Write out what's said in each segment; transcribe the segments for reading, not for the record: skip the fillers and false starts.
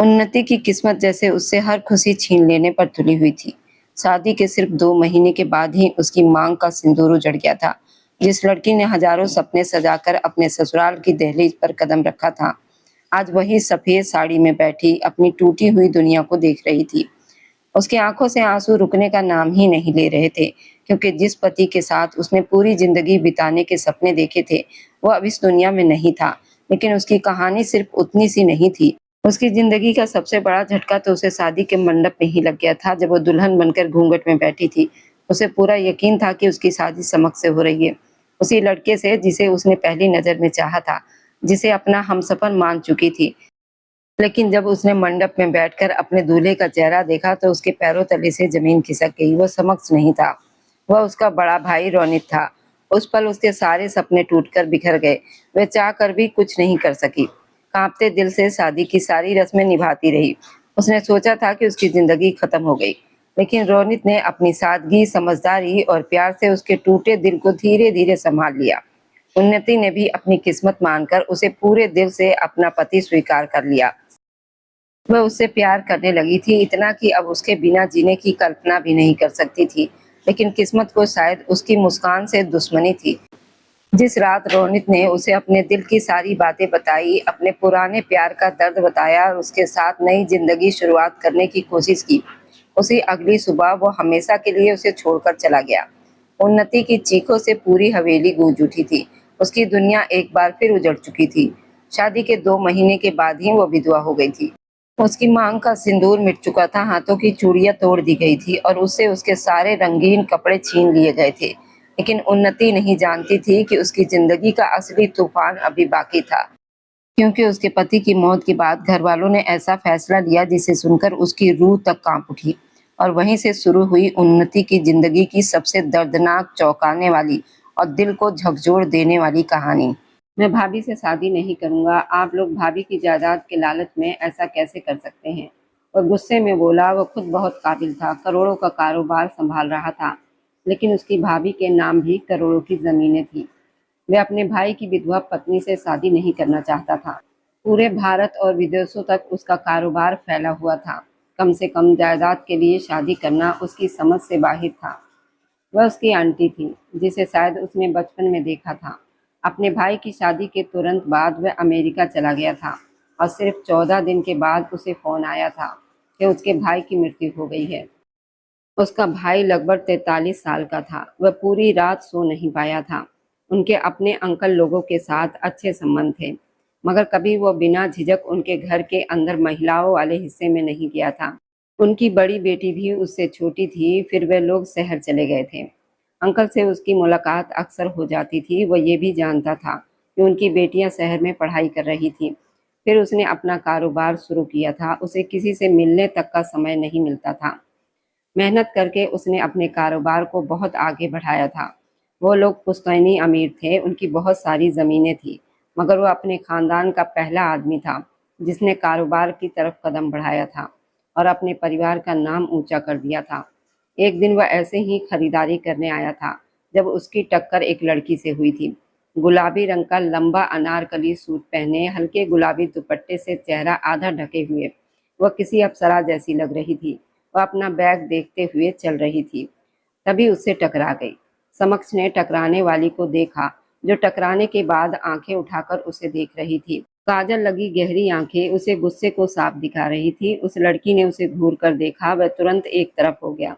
उन्नति की किस्मत जैसे उससे हर खुशी छीन लेने पर तुली हुई थी। शादी के सिर्फ 2 महीने के बाद ही उसकी मांग का सिंदूर उजड़ गया था। जिस लड़की ने हजारों सपने सजाकर अपने ससुराल की दहलीज पर कदम रखा था, आज वही सफेद साड़ी में बैठी अपनी टूटी हुई दुनिया को देख रही थी। उसकी आंखों से आंसू रुकने का नाम ही नहीं ले रहे थे, क्योंकि जिस पति के साथ उसने पूरी जिंदगी बिताने के सपने देखे थे, वह अब इस दुनिया में नहीं था। लेकिन उसकी कहानी सिर्फ उतनी सी नहीं थी। उसकी जिंदगी का सबसे बड़ा झटका तो उसे शादी के मंडप में ही लग गया था, जब वो दुल्हन बनकर घूंघट में बैठी थी। उसे पूरा यकीन था कि उसकी शादी समख से हो रही है, उसी लड़के से जिसे उसने पहली नजर में चाहा था, जिसे अपना हमसफर मान चुकी थी। लेकिन जब उसने मंडप में बैठकर अपने दूल्हे का चेहरा देखा तो उसके पैरों तले से जमीन खिसक गई। वो समक्ष नहीं था, वह उसका बड़ा भाई रोनित था। उस पल उसके सारे सपने टूटकर बिखर गए। वह चाह कर भी कुछ नहीं कर सकी। कांपते दिल से शादी की सारी रस्में निभाती रही। उसने सोचा था कि उसकी जिंदगी खत्म हो गई, लेकिन रोनित ने अपनी सादगी, समझदारी और प्यार से उसके टूटे दिल को धीरे धीरे संभाल लिया। उन्नति ने भी अपनी किस्मत मानकर उसे पूरे दिल से अपना पति स्वीकार कर लिया। वह उससे प्यार करने लगी थी, इतना कि अब उसके बिना जीने की कल्पना भी नहीं कर सकती थी। लेकिन किस्मत को शायद उसकी मुस्कान से दुश्मनी थी। जिस रात रोनित ने उसे अपने दिल की सारी बातें बताई, अपने पुराने प्यार का दर्द बताया और उसके साथ नई जिंदगी शुरुआत करने की कोशिश की, उसी अगली सुबह वो हमेशा के लिए उसे छोड़कर चला गया। उन्नति की चीखों से पूरी हवेली गूंज उठी थी। उसकी दुनिया एक बार फिर उजड़ चुकी थी। शादी के 2 महीने के बाद ही वो विधवा हो गई थी। उसकी मांग का सिंदूर मिट चुका था, हाथों की चूड़ियां तोड़ दी गई थी और उससे उसके सारे रंगीन कपड़े छीन लिए गए थे। लेकिन उन्नति नहीं जानती थी कि उसकी जिंदगी का असली तूफान अभी बाकी था, क्योंकि उसके पति की मौत के बाद घर वालों ने ऐसा फैसला लिया जिसे सुनकर उसकी रूह तक कांप उठी। और वहीं से शुरू हुई उन्नति की जिंदगी की सबसे दर्दनाक, चौंकाने वाली और दिल को झकझोर देने वाली कहानी। मैं भाभी से शादी नहीं करूंगा। आप लोग भाभी की जायदाद के लालच में ऐसा कैसे कर सकते हैं? और गुस्से में बोला। वह खुद बहुत काबिल था, करोड़ों का कारोबार संभाल रहा था, लेकिन उसकी भाभी के नाम भी करोड़ों की जमीनें थी। वह अपने भाई की विधवा पत्नी से शादी नहीं करना चाहता था। पूरे भारत और विदेशों तक उसका कारोबार फैला हुआ था। कम से कम जायदाद के लिए शादी करना उसकी समझ से बाहर था। वह उसकी आंटी थी, जिसे शायद उसने बचपन में देखा था। अपने भाई की शादी के तुरंत बाद वह अमेरिका चला गया था और सिर्फ 14 दिन के बाद उसे फोन आया था कि उसके भाई की मृत्यु हो गई है। उसका भाई लगभग 43 साल का था। वह पूरी रात सो नहीं पाया था। उनके अपने अंकल लोगों के साथ अच्छे संबंध थे, मगर कभी वो बिना झिझक उनके घर के अंदर महिलाओं वाले हिस्से में नहीं गया था। उनकी बड़ी बेटी भी उससे छोटी थी। फिर वे लोग शहर चले गए थे। अंकल से उसकी मुलाकात अक्सर हो जाती थी। वह ये भी जानता था कि उनकी बेटियां शहर में पढ़ाई कर रही थी। फिर उसने अपना कारोबार शुरू किया था। उसे किसी से मिलने तक का समय नहीं मिलता था। मेहनत करके उसने अपने कारोबार को बहुत आगे बढ़ाया था। वो लोग पुश्तैनी अमीर थे, उनकी बहुत सारी ज़मीनें थी, मगर वो अपने ख़ानदान का पहला आदमी था जिसने कारोबार की तरफ कदम बढ़ाया था और अपने परिवार का नाम ऊंचा कर दिया था। एक दिन वह ऐसे ही खरीदारी करने आया था जब उसकी टक्कर एक लड़की से हुई थी। गुलाबी रंग का लंबा अनारकली सूट पहने, हल्के गुलाबी दुपट्टे से चेहरा आधा ढके हुए, वह किसी अप्सरा जैसी लग रही थी। वह अपना बैग देखते हुए चल रही थी, तभी उससे टकरा गई। समक्ष ने टकराने वाली को देखा, जो टकराने के बाद आंखें उठाकर उसे देख रही थी। काजल लगी गहरी आंखें उसे गुस्से को साफ दिखा रही थी। उस लड़की ने उसे घूर कर देखा। वह तुरंत एक तरफ हो गया,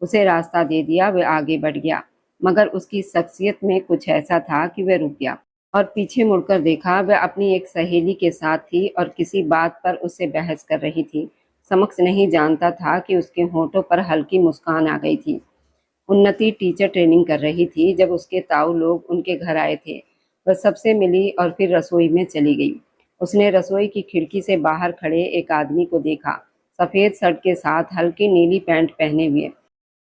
उसे रास्ता दे दिया। वह आगे बढ़ गया, मगर उसकी शख्सियत में कुछ ऐसा था कि वह रुक गया और पीछे मुड़कर देखा। वह अपनी एक सहेली के साथ थी और किसी बात पर उससे बहस कर रही थी। समक्ष नहीं जानता था कि उसके होठों पर हल्की मुस्कान आ गई थी। उन्नति टीचर ट्रेनिंग कर रही थी जब उसके ताऊ लोग उनके घर आए थे। वह सबसे मिली और फिर रसोई में चली गई। उसने रसोई की खिड़की से बाहर खड़े एक आदमी को देखा, सफेद शर्ट के साथ हल्की नीली पैंट पहने हुए।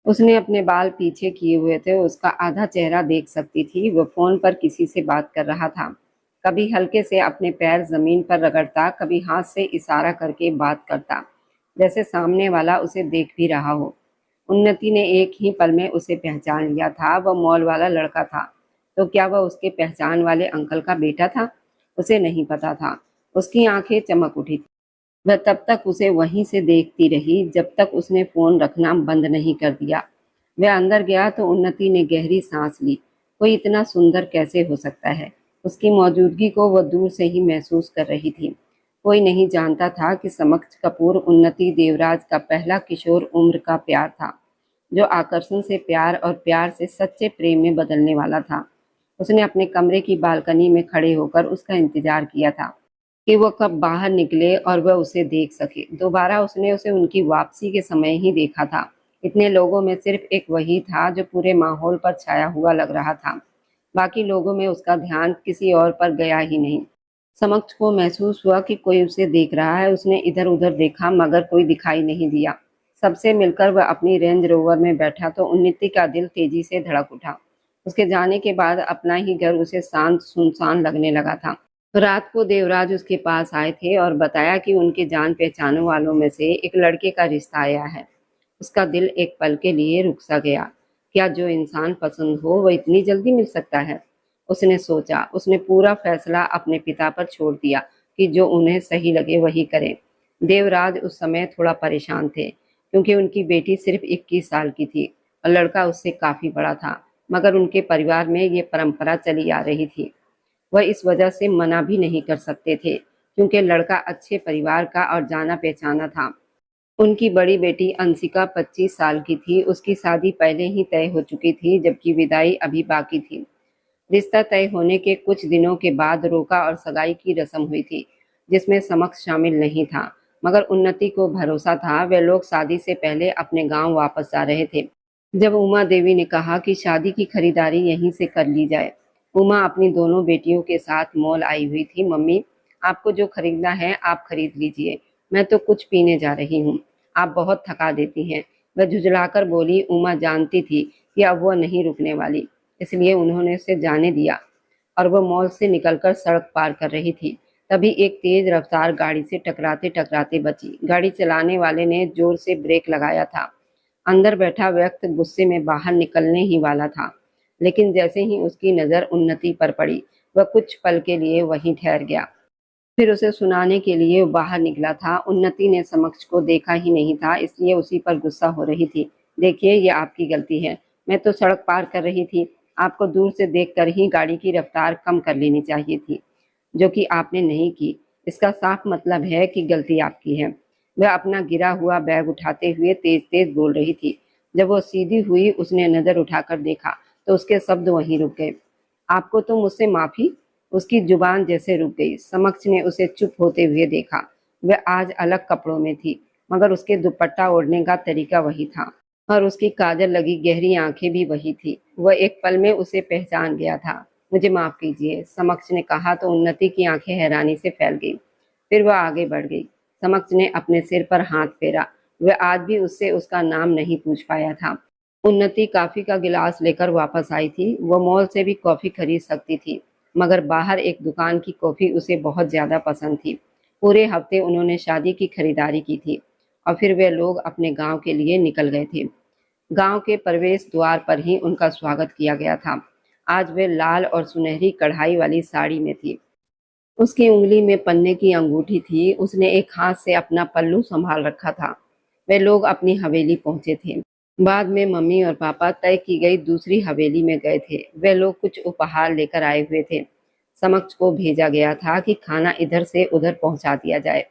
उसने अपने बाल पीछे किए हुए थे, उसका आधा चेहरा देख सकती थी। वह फोन पर किसी से बात कर रहा था। कभी हल्के से अपने पैर जमीन पर रगड़ता, कभी हाथ से इशारा करके बात करता, जैसे सामने वाला उसे देख भी रहा हो। उन्नति ने एक ही पल में उसे पहचान लिया था। वह मॉल वाला लड़का था। तो क्या वह उसके पहचान वाले अंकल का बेटा था? उसे नहीं पता था। उसकी आंखें चमक उठी थी। वह तब तक उसे वहीं से देखती रही जब तक उसने फोन रखना बंद नहीं कर दिया। वह अंदर गया तो उन्नति ने गहरी सांस ली। कोई इतना सुंदर कैसे हो सकता है? उसकी मौजूदगी को वह दूर से ही महसूस कर रही थी। कोई नहीं जानता था कि समक्ष कपूर उन्नति देवराज का पहला किशोर उम्र का प्यार था, जो आकर्षण से प्यार और प्यार से सच्चे प्रेम में बदलने वाला था। उसने अपने कमरे की बालकनी में खड़े होकर उसका इंतजार किया था कि वह कब बाहर निकले और वह उसे देख सके। दोबारा उसने उसे उनकी वापसी के समय ही देखा था। इतने लोगों में सिर्फ एक वही था जो पूरे माहौल पर छाया हुआ लग रहा था। बाकी लोगों में उसका ध्यान किसी और पर गया ही नहीं। समक्ष को महसूस हुआ कि कोई उसे देख रहा है। उसने इधर उधर देखा मगर कोई दिखाई नहीं दिया। सबसे मिलकर वह अपनी रेंज रोवर में बैठा तो उन्नति का दिल तेजी से धड़क उठा। उसके जाने के बाद अपना ही घर उसे शांत सुनसान लगने लगा था। रात को देवराज उसके पास आए थे और बताया कि उनके जान पहचान वालों में से एक लड़के का रिश्ता आया है। उसका दिल एक पल के लिए रुक सा गया। क्या जो इंसान पसंद हो वह इतनी जल्दी मिल सकता है? उसने सोचा। उसने पूरा फैसला अपने पिता पर छोड़ दिया कि जो उन्हें सही लगे वही करें। देवराज उस समय थोड़ा परेशान थे क्योंकि उनकी बेटी सिर्फ 21 साल की थी और लड़का उससे काफी बड़ा था। मगर उनके परिवार में ये परंपरा चली आ रही थी। वह इस वजह से मना भी नहीं कर सकते थे क्योंकि लड़का अच्छे परिवार का और जाना पहचाना था। उनकी बड़ी बेटी अंशिका 25 साल की थी। उसकी शादी पहले ही तय हो चुकी थी जबकि विदाई अभी बाकी थी। रिश्ता तय होने के कुछ दिनों के बाद रोका और सगाई की रस्म हुई थी, जिसमें समक्ष शामिल नहीं था। मगर उन्नति को भरोसा था वे लोग शादी से पहले अपने गांव वापस जा रहे थे। जब उमा देवी ने कहा कि शादी की खरीदारी यहीं से कर ली जाए। उमा अपनी दोनों बेटियों के साथ मॉल आई हुई थी। मम्मी, आपको जो खरीदना है आप खरीद लीजिए, मैं तो कुछ पीने जा रही हूँ, आप बहुत थका देती हैं। वह झुझलाकर बोली। उमा जानती थी कि अब वह नहीं रुकने वाली, इसलिए उन्होंने उसे जाने दिया और वह मॉल से निकलकर सड़क पार कर रही थी। तभी एक तेज रफ्तार गाड़ी से टकराते टकराते बची। गाड़ी चलाने वाले ने जोर से ब्रेक लगाया था। अंदर बैठा व्यक्ति गुस्से में बाहर निकलने ही वाला था, लेकिन जैसे ही उसकी नजर उन्नति पर पड़ी, वह कुछ पल के लिए वहीं ठहर गया। फिर उसे सुनाने के लिए वो बाहर निकला था। उन्नति ने समक्ष को देखा ही नहीं था, इसलिए उसी पर गुस्सा हो रही थी। देखिए, ये आपकी गलती है, मैं तो सड़क पार कर रही थी। आपको दूर से देखकर ही गाड़ी की रफ्तार कम कर लेनी चाहिए थी, जो कि आपने नहीं की। इसका साफ मतलब है कि गलती आपकी है। वह अपना गिरा हुआ बैग उठाते हुए तेज तेज बोल रही थी। जब वो सीधी हुई, उसने नजर उठाकर देखा तो उसके शब्द वहीं रुक गए। आपको तो मुझसे माफी? उसकी जुबान जैसे रुक गई। समक्ष ने उसे चुप होते हुए देखा। वह आज अलग कपड़ों में थी, मगर उसके दुपट्टा ओढ़ने का तरीका वही था और उसकी काजल लगी गहरी आंखें भी वही थी। वह एक पल में उसे पहचान गया था। मुझे माफ कीजिए, समक्ष ने कहा तो उन्नति की आंखें हैरानी से फैल गई। फिर वह आगे बढ़ गई। समक्ष ने अपने सिर पर हाथ फेरा। वह आज भी उससे उसका नाम नहीं पूछ पाया था। उन्नति कॉफी का गिलास लेकर वापस आई थी। वह मॉल से भी कॉफी खरीद सकती थी, मगर बाहर एक दुकान की कॉफी उसे बहुत ज्यादा पसंद थी। पूरे हफ्ते उन्होंने शादी की खरीदारी की थी और फिर वे लोग अपने गांव के लिए निकल गए थे। गांव के प्रवेश द्वार पर ही उनका स्वागत किया गया था। आज वे लाल और सुनहरी कढ़ाई वाली साड़ी में थी। उसकी उंगली में पन्ने की अंगूठी थी। उसने एक हाथ से अपना पल्लू संभाल रखा था। वे लोग अपनी हवेली पहुंचे थे। बाद में मम्मी और पापा तय की गई दूसरी हवेली में गए थे। वे लोग कुछ उपहार लेकर आए हुए थे। समक्ष को भेजा गया था कि खाना इधर से उधर पहुंचा दिया जाए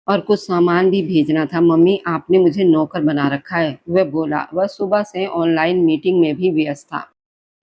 और कुछ सामान भी भेजना था। मम्मी, आपने मुझे नौकर बना रखा है, वह बोला। वह सुबह से ऑनलाइन मीटिंग में भी व्यस्त था।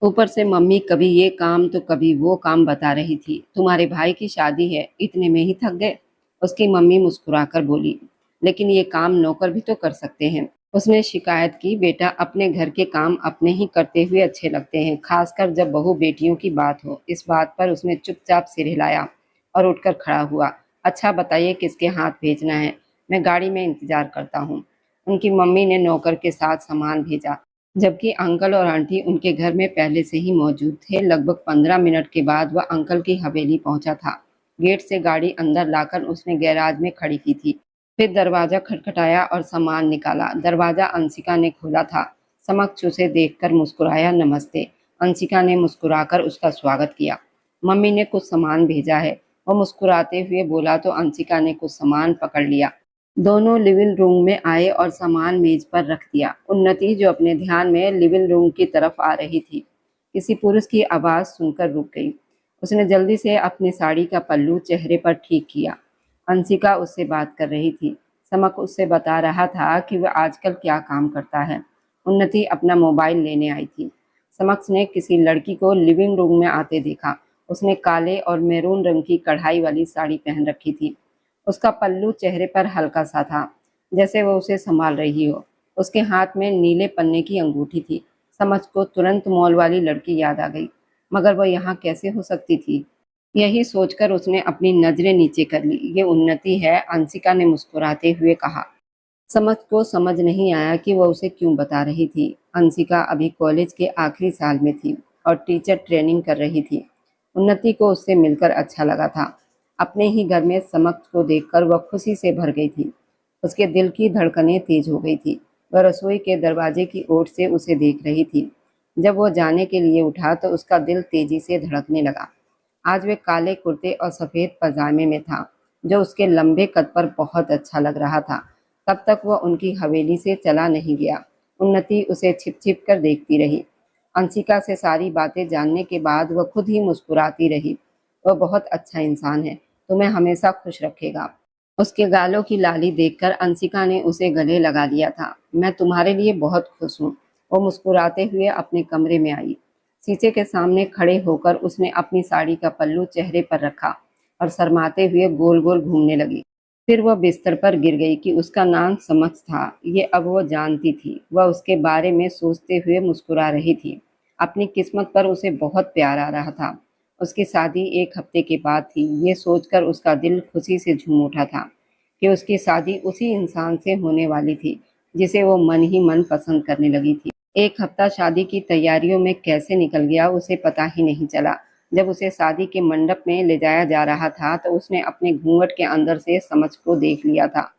ऊपर से मम्मी कभी ये काम तो कभी वो काम बता रही थी। तुम्हारे भाई की शादी है, इतने में ही थक गए? उसकी मम्मी मुस्कुराकर बोली। लेकिन ये काम नौकर भी तो कर सकते हैं। उसने शिकायत की। बेटा, अपने घर के काम अपने ही करते हुए अच्छे लगते हैं, खासकर जब बहू बेटियों की बात हो। इस बात पर उसने चुपचाप सिर हिलाया और उठकर खड़ा हुआ। अच्छा बताइए, किसके हाथ भेजना है? मैं गाड़ी में इंतजार करता हूँ। उनकी मम्मी ने नौकर के साथ सामान भेजा, जबकि अंकल और आंटी उनके घर में पहले से ही मौजूद थे। लगभग 15 मिनट के बाद वह अंकल की हवेली पहुंचा था। गेट से गाड़ी अंदर लाकर उसने गैराज में खड़ी की थी। फिर दरवाजा खटखटाया और सामान निकाला। दरवाजा अंशिका ने खोला था। समक्ष उसे देखकर मुस्कुराया। नमस्ते। अंशिका ने मुस्कुराकर उसका स्वागत किया। मम्मी ने कुछ सामान भेजा है, वो मुस्कुराते हुए बोला तो अंशिका ने कुछ सामान पकड़ लिया। दोनों लिविंग रूम में आए और सामान मेज पर रख दिया। उन्नति जो अपने ध्यान में लिविंग रूम की तरफ आ रही थी, किसी पुरुष की आवाज सुनकर रुक गई। उसने जल्दी से अपनी साड़ी का पल्लू चेहरे पर ठीक किया। अंशिका उससे बात कर रही थी। समक उससे बता रहा था कि वह आजकल क्या काम करता है। उन्नति अपना मोबाइल लेने आई थी। समक्ष ने किसी लड़की को लिविंग रूम में आते देखा। उसने काले और मैरून रंग की कढ़ाई वाली साड़ी पहन रखी थी। उसका पल्लू चेहरे पर हल्का सा था, जैसे वो उसे संभाल रही हो। उसके हाथ में नीले पन्ने की अंगूठी थी। समझ को तुरंत मॉल वाली लड़की याद आ गई, मगर वह यहाँ कैसे हो सकती थी? यही सोचकर उसने अपनी नजरें नीचे कर ली। ये उन्नति है, अंशिका ने मुस्कुराते हुए कहा। समझ को समझ नहीं आया कि वह उसे क्यों बता रही थी। अंशिका अभी कॉलेज के आखिरी साल में थी और टीचर ट्रेनिंग कर रही थी। उन्नति को उससे मिलकर अच्छा लगा था। अपने ही घर में समक्ष को देखकर वह खुशी से भर गई थी। उसके दिल की धड़कनें तेज हो गई थी। वह रसोई के दरवाजे की ओर से उसे देख रही थी। जब वो जाने के लिए उठा तो उसका दिल तेजी से धड़कने लगा। आज वे काले कुर्ते और सफ़ेद पजामे में था, जो उसके लंबे कद पर बहुत अच्छा लग रहा था। तब तक वह उनकी हवेली से चला नहीं गया। उन्नति उसे छिप छिप कर देखती रही। अंशिका से सारी बातें जानने के बाद वह खुद ही मुस्कुराती रही। वह बहुत अच्छा इंसान है, तुम्हें हमेशा खुश रखेगा। उसके गालों की लाली देखकर अंशिका ने उसे गले लगा लिया था। मैं तुम्हारे लिए बहुत खुश हूँ। वो मुस्कुराते हुए अपने कमरे में आई। शीशे के सामने खड़े होकर उसने अपनी साड़ी का पल्लू चेहरे पर रखा और शर्माते हुए गोल गोल घूमने लगी। फिर वह बिस्तर पर गिर गई कि उसका नाम समक्ष था। ये अब वह जानती थी। वह उसके बारे में सोचते हुए मुस्कुरा रही थी। अपनी किस्मत पर उसे बहुत प्यार आ रहा था। उसकी शादी एक हफ्ते के बाद थी। ये सोचकर उसका दिल खुशी से झूम उठा था कि उसकी शादी उसी इंसान से होने वाली थी जिसे वो मन ही मन पसंद करने लगी थी। एक हफ्ता शादी की तैयारियों में कैसे निकल गया उसे पता ही नहीं चला। जब उसे शादी के मंडप में ले जाया जा रहा था तो उसने अपने घूंघट के अंदर से समझ को देख लिया था।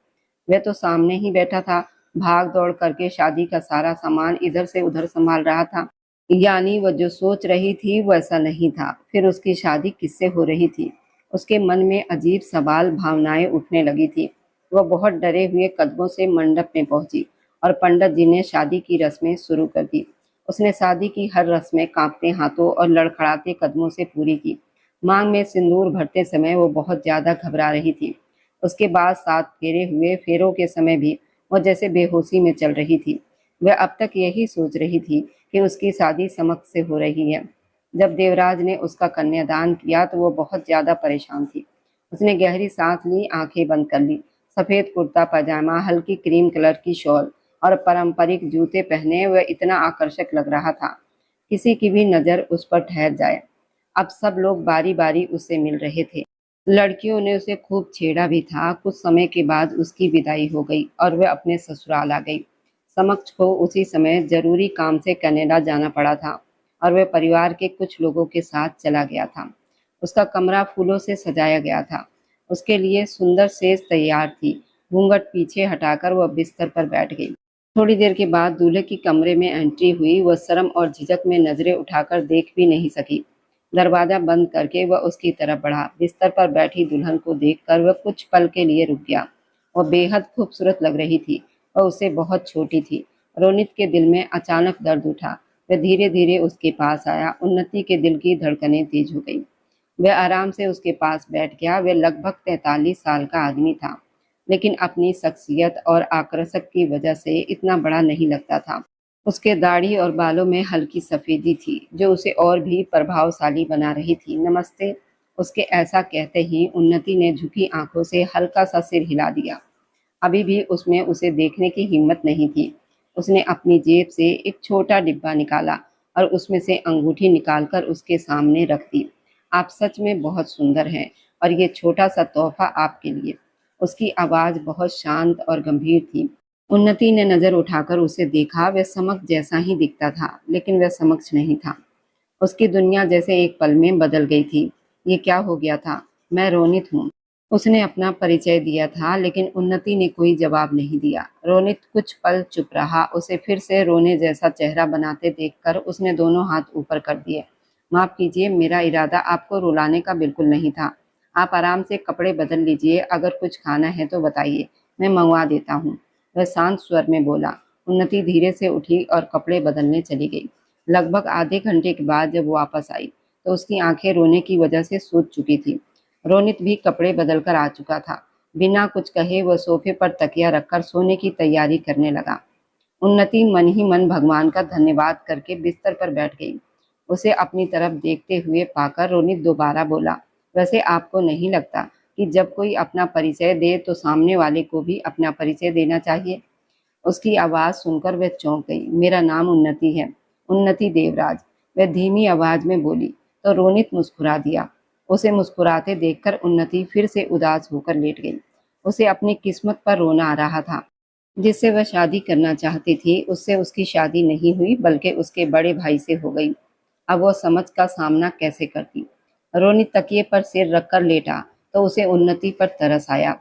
वह तो सामने ही बैठा था, भाग दौड़ करके शादी का सारा सामान इधर से उधर संभाल रहा था। यानी वह जो सोच रही थी वैसा नहीं था। फिर उसकी शादी किससे हो रही थी? उसके मन में अजीब सवाल भावनाएं उठने लगी थी। वह बहुत डरे हुए कदमों से मंडप में पहुंची और पंडित जी ने शादी की रस्में शुरू कर दी। उसने शादी की हर रस्में कांपते हाथों और लड़खड़ाते कदमों से पूरी की। मांग में सिंदूर भरते समय वो बहुत ज्यादा घबरा रही थी। उसके बाद 7 फेरे हुए। फेरों के समय भी वो जैसे बेहोशी में चल रही थी। वह अब तक यही सोच रही थी कि उसकी शादी समक्ष से हो रही है। जब देवराज ने उसका कन्यादान किया तो वो बहुत ज्यादा परेशान थी। उसने गहरी सांस ली, आंखें बंद कर ली। सफेद कुर्ता पजामा, हल्की क्रीम कलर की शॉल और पारंपरिक जूते पहने वह इतना आकर्षक लग रहा था, किसी की भी नजर उस पर ठहर जाए। अब सब लोग बारी बारी उससे मिल रहे थे। लड़कियों ने उसे खूब छेड़ा भी था। कुछ समय के बाद उसकी विदाई हो गई और वह अपने ससुराल आ गई। समक्ष को उसी समय जरूरी काम से कनाडा जाना पड़ा था और वह परिवार के कुछ लोगों के साथ चला गया था। उसका कमरा फूलों से सजाया गया था। उसके लिए सुंदर सेज तैयार थी। घूंघट पीछे हटाकर वह बिस्तर पर बैठ गई। थोड़ी देर के बाद दूल्हे की कमरे में एंट्री हुई। वह शर्म और झिझक में नजरें उठाकर देख भी नहीं सकी। दरवाजा बंद करके वह उसकी तरफ बढ़ा। बिस्तर पर बैठी दुल्हन को देखकर वह कुछ पल के लिए रुक गया। वह बेहद खूबसूरत लग रही थी। वह उससे बहुत छोटी थी। रोनित के दिल में अचानक दर्द उठा। वह धीरे धीरे उसके पास आया। उन्नति के दिल की धड़कनें तेज हो गई। वह आराम से उसके पास बैठ गया। वह लगभग 43 साल का आदमी था, लेकिन अपनी शख्सियत और आकर्षक की वजह से इतना बड़ा नहीं लगता था। उसके दाढ़ी और बालों में हल्की सफेदी थी, जो उसे और भी प्रभावशाली बना रही थी। नमस्ते। उसके ऐसा कहते ही उन्नति ने झुकी आंखों से हल्का सा सिर हिला दिया। अभी भी उसमें उसे देखने की हिम्मत नहीं थी। उसने अपनी जेब से एक छोटा डिब्बा निकाला और उसमें से अंगूठी निकालकर उसके सामने रख दी। आप सच में बहुत सुंदर हैं और ये छोटा सा तोहफा आपके लिए। उसकी आवाज बहुत शांत और गंभीर थी। उन्नति ने नजर उठाकर उसे देखा। वह समक्ष जैसा ही दिखता था, लेकिन वह समक्ष नहीं था। उसकी दुनिया जैसे एक पल में बदल गई थी। ये क्या हो गया था? मैं रोनित हूँ। उसने अपना परिचय दिया था, लेकिन उन्नति ने कोई जवाब नहीं दिया। रोनित कुछ पल चुप रहा। उसे फिर से रोने जैसा चेहरा बनाते देखकर उसने दोनों हाथ ऊपर कर दिए। माफ कीजिए, मेरा इरादा आपको रुलाने का बिल्कुल नहीं था। आप आराम से कपड़े बदल लीजिए, अगर कुछ खाना है तो बताइए, मैं मंगवा देता हूँ। वह शांत स्वर में बोला। उन्नति धीरे से उठी और कपड़े बदलने चली गई। लगभग आधे घंटे के बाद जब वो वापस आई तो उसकी आंखें रोने की वजह से सूज चुकी थी। रोनित भी कपड़े बदलकर आ चुका था। बिना कुछ कहे वह सोफे पर तकिया रखकर सोने की तैयारी करने लगा। उन्नति मन ही मन भगवान का धन्यवाद करके बिस्तर पर बैठ गई। उसे अपनी तरफ देखते हुए पाकर रोनित दोबारा बोला, वैसे आपको नहीं लगता कि जब कोई अपना परिचय दे तो सामने वाले को भी अपना परिचय देना चाहिए? उसकी आवाज सुनकर वह चौंक गई। मेरा नाम उन्नति है, उन्नति देवराज, वह धीमी आवाज में बोली। तो रोनित मुस्कुरा दिया। उसे मुस्कुराते देखकर उन्नति फिर से उदास होकर लेट गई। उसे अपनी किस्मत पर रोना आ रहा था। जिससे वह शादी करना चाहती थी, उससे उसकी शादी नहीं हुई बल्कि उसके बड़े भाई से हो गई। अब वो समझ का सामना कैसे करती? रोनित तकिए पर सिर रखकर लेटा तो उसे उन्नति पर तरस आया।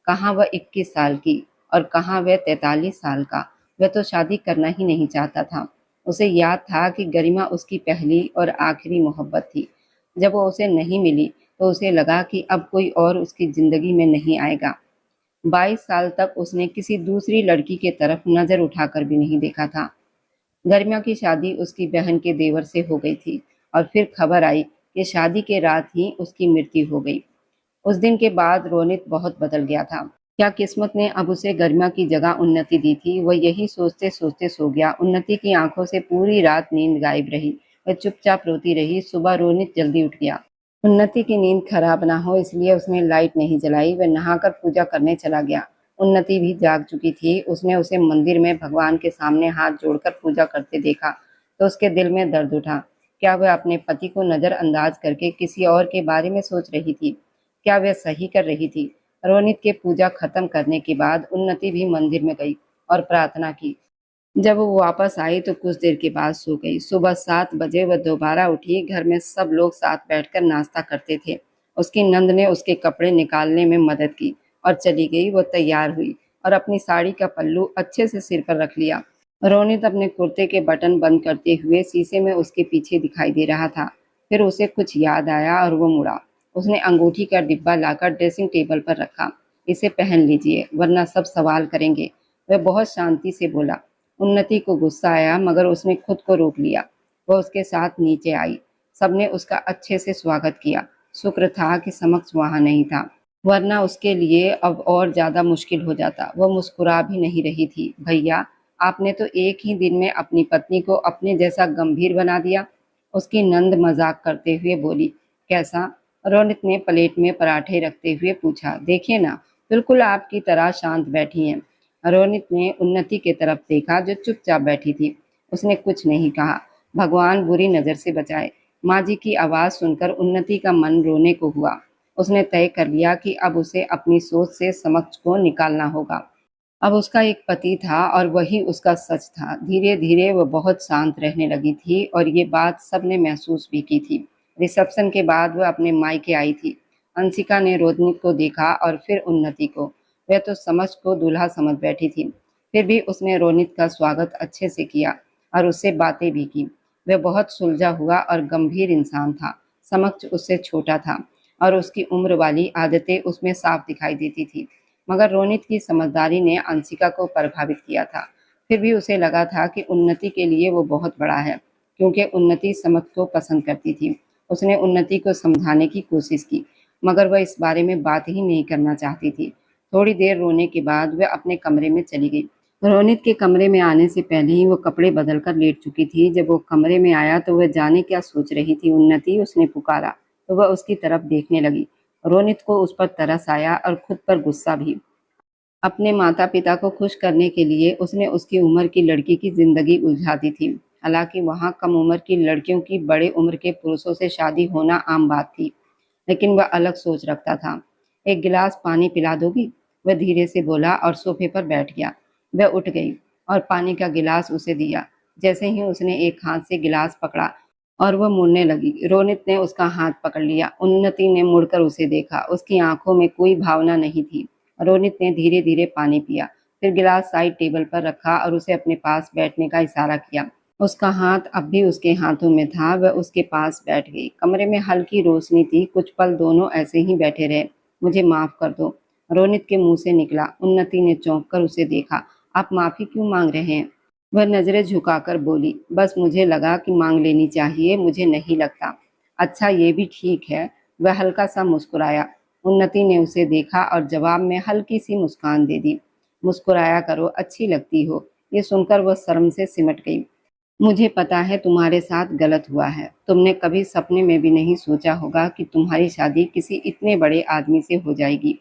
कहाँ वह 21 साल की और कहाँ वह 43 साल का। वह तो शादी करना ही नहीं चाहता था। उसे याद था कि गरिमा उसकी पहली और आखिरी मोहब्बत थी। जब वो उसे नहीं मिली तो उसे लगा कि अब कोई और उसकी जिंदगी में नहीं आएगा। 22 साल तक उसने किसी दूसरी लड़की के तरफ नजर उठाकर भी नहीं देखा था। गरिमा की शादी उसकी बहन के देवर से हो गई थी और फिर खबर आई कि शादी के रात ही उसकी मृत्यु हो गई। उस दिन के बाद रोनित बहुत बदल गया था। क्या किस्मत ने अब उसे गरिमा की जगह उन्नति दी थी? वह यही सोचते सोचते सो गया। उन्नति की आंखों से पूरी रात नींद गायब रही। वह चुपचाप रोती रही। सुबह रोनित जल्दी उठ गया। उन्नति की नींद खराब ना हो इसलिए उसने लाइट नहीं जलाई। वह नहाकर पूजा करने चला गया। उन्नति भी जाग चुकी थी। उसने उसे मंदिर में भगवान के सामने हाथ जोड़कर पूजा करते देखा तो उसके दिल में दर्द उठा। क्या वह अपने पति को नजरअंदाज करके किसी और के बारे में सोच रही थी? क्या वह सही कर रही थी? रोनित के पूजा खत्म करने के बाद उन्नति भी मंदिर में गई और प्रार्थना की। जब वो वापस आई तो कुछ देर के बाद सो गई। सुबह 7 बजे वह दोबारा उठी। घर में सब लोग साथ बैठकर नाश्ता करते थे। उसकी नंद ने उसके कपड़े निकालने में मदद की और चली गई। वो तैयार हुई और अपनी साड़ी का पल्लू अच्छे से सिर पर रख लिया। रोनित अपने कुर्ते के बटन बंद करते हुए शीशे में उसके पीछे दिखाई दे रहा था। फिर उसे कुछ याद आया और वो मुड़ा। उसने अंगूठी का डिब्बा लाकर ड्रेसिंग टेबल पर रखा। इसे पहन लीजिए वरना सब सवाल करेंगे, वह बहुत शांति से बोला। उन्नति को गुस्सा आया मगर उसने खुद को रोक लिया। वह उसके साथ नीचे आई। सबने उसका अच्छे से स्वागत किया। शुक्र था कि समक्ष वहां नहीं था, वरना उसके लिए अब और ज्यादा मुश्किल हो जाता। वह मुस्कुरा भी नहीं रही थी। भैया, आपने तो एक ही दिन में अपनी पत्नी को अपने जैसा गंभीर बना दिया, उसकी नंद मजाक करते हुए बोली। कैसा? रोनित ने प्लेट में पराठे रखते हुए पूछा। देखिए ना, बिल्कुल आपकी तरह शांत बैठी हैं। रोनित ने उन्नति की तरफ देखा जो चुपचाप बैठी थी। उसने कुछ नहीं कहा। भगवान बुरी नजर से बचाए। माँ जी की आवाज सुनकर उन्नति का मन रोने को हुआ। उसने तय कर लिया कि अब उसे अपनी सोच से समक्ष को निकालना होगा। अब उसका एक पति था और वही उसका सच था। धीरे धीरे वह बहुत शांत रहने लगी थी और ये बात सबने महसूस भी की थी। रिसेप्शन के बाद वह अपने मायके आई थी। अंशिका ने रोनित को देखा और फिर उन्नति को। वह तो समझ को दूल्हा समझ बैठी थी। फिर भी उसने रोनित का स्वागत अच्छे से किया और उससे बातें भी की। वह बहुत सुलझा हुआ और गंभीर इंसान था। समक्ष उससे छोटा था और उसकी उम्र वाली आदतें उसमें साफ दिखाई देती थी। मगर रोनित की समझदारी ने अंशिका को प्रभावित किया था। फिर भी उसे लगा था कि उन्नति के लिए वो बहुत बड़ा है, क्योंकि उन्नति समक्ष को पसंद करती थी। उसने उन्नति को समझाने की कोशिश की मगर वह इस बारे में बात ही नहीं करना चाहती थी। थोड़ी देर रोने के बाद वह अपने कमरे में चली गई। रोनित के कमरे में आने से पहले ही वो कपड़े बदलकर लेट चुकी थी। जब वो कमरे में आया तो वह जाने क्या सोच रही थी। उन्नति, उसने पुकारा तो वह उसकी तरफ देखने लगी। रोनित को उस पर तरस आया और खुद पर गुस्सा भी। अपने माता पिता को खुश करने के लिए उसने उसकी उम्र की लड़की की जिंदगी उलझा दी थी। हालांकि वहां कम उम्र की लड़कियों की बड़े उम्र के पुरुषों से शादी होना आम बात थी, लेकिन वह अलग सोच रखता था। एक गिलास पानी पिला दोगी? वह धीरे से बोला और सोफे पर बैठ गया। वह उठ गई और पानी का गिलास उसे दिया। जैसे ही उसने एक हाथ से गिलास पकड़ा और वह मुड़ने लगी, रोनित ने उसका हाथ पकड़ लिया। उन्नति ने मुड़कर उसे देखा। उसकी आंखों में कोई भावना नहीं थी। रोनित ने धीरे धीरे पानी पिया, फिर गिलास साइड टेबल पर रखा और उसे अपने पास बैठने का इशारा किया। उसका हाथ अब भी उसके हाथों में था। वह उसके पास बैठ गई। कमरे में हल्की रोशनी थी। कुछ पल दोनों ऐसे ही बैठे रहे। मुझे माफ कर दो, रोनित के मुंह से निकला। उन्नति ने चौंक कर उसे देखा। आप माफी क्यों मांग रहे हैं? वह नजरें झुकाकर बोली, बस मुझे लगा कि मांग लेनी चाहिए, मुझे नहीं लगता। अच्छा, ये भी ठीक है। वह हल्का सा मुस्कुराया। उन्नति ने उसे देखा और जवाब में हल्की सी मुस्कान दे दी। मुस्कुराया करो, अच्छी लगती हो। ये सुनकर वह शर्म से सिमट गई। मुझे पता है तुम्हारे साथ गलत हुआ है। तुमने कभी सपने में भी नहीं सोचा होगा कि तुम्हारी शादी किसी इतने बड़े आदमी से हो जाएगी।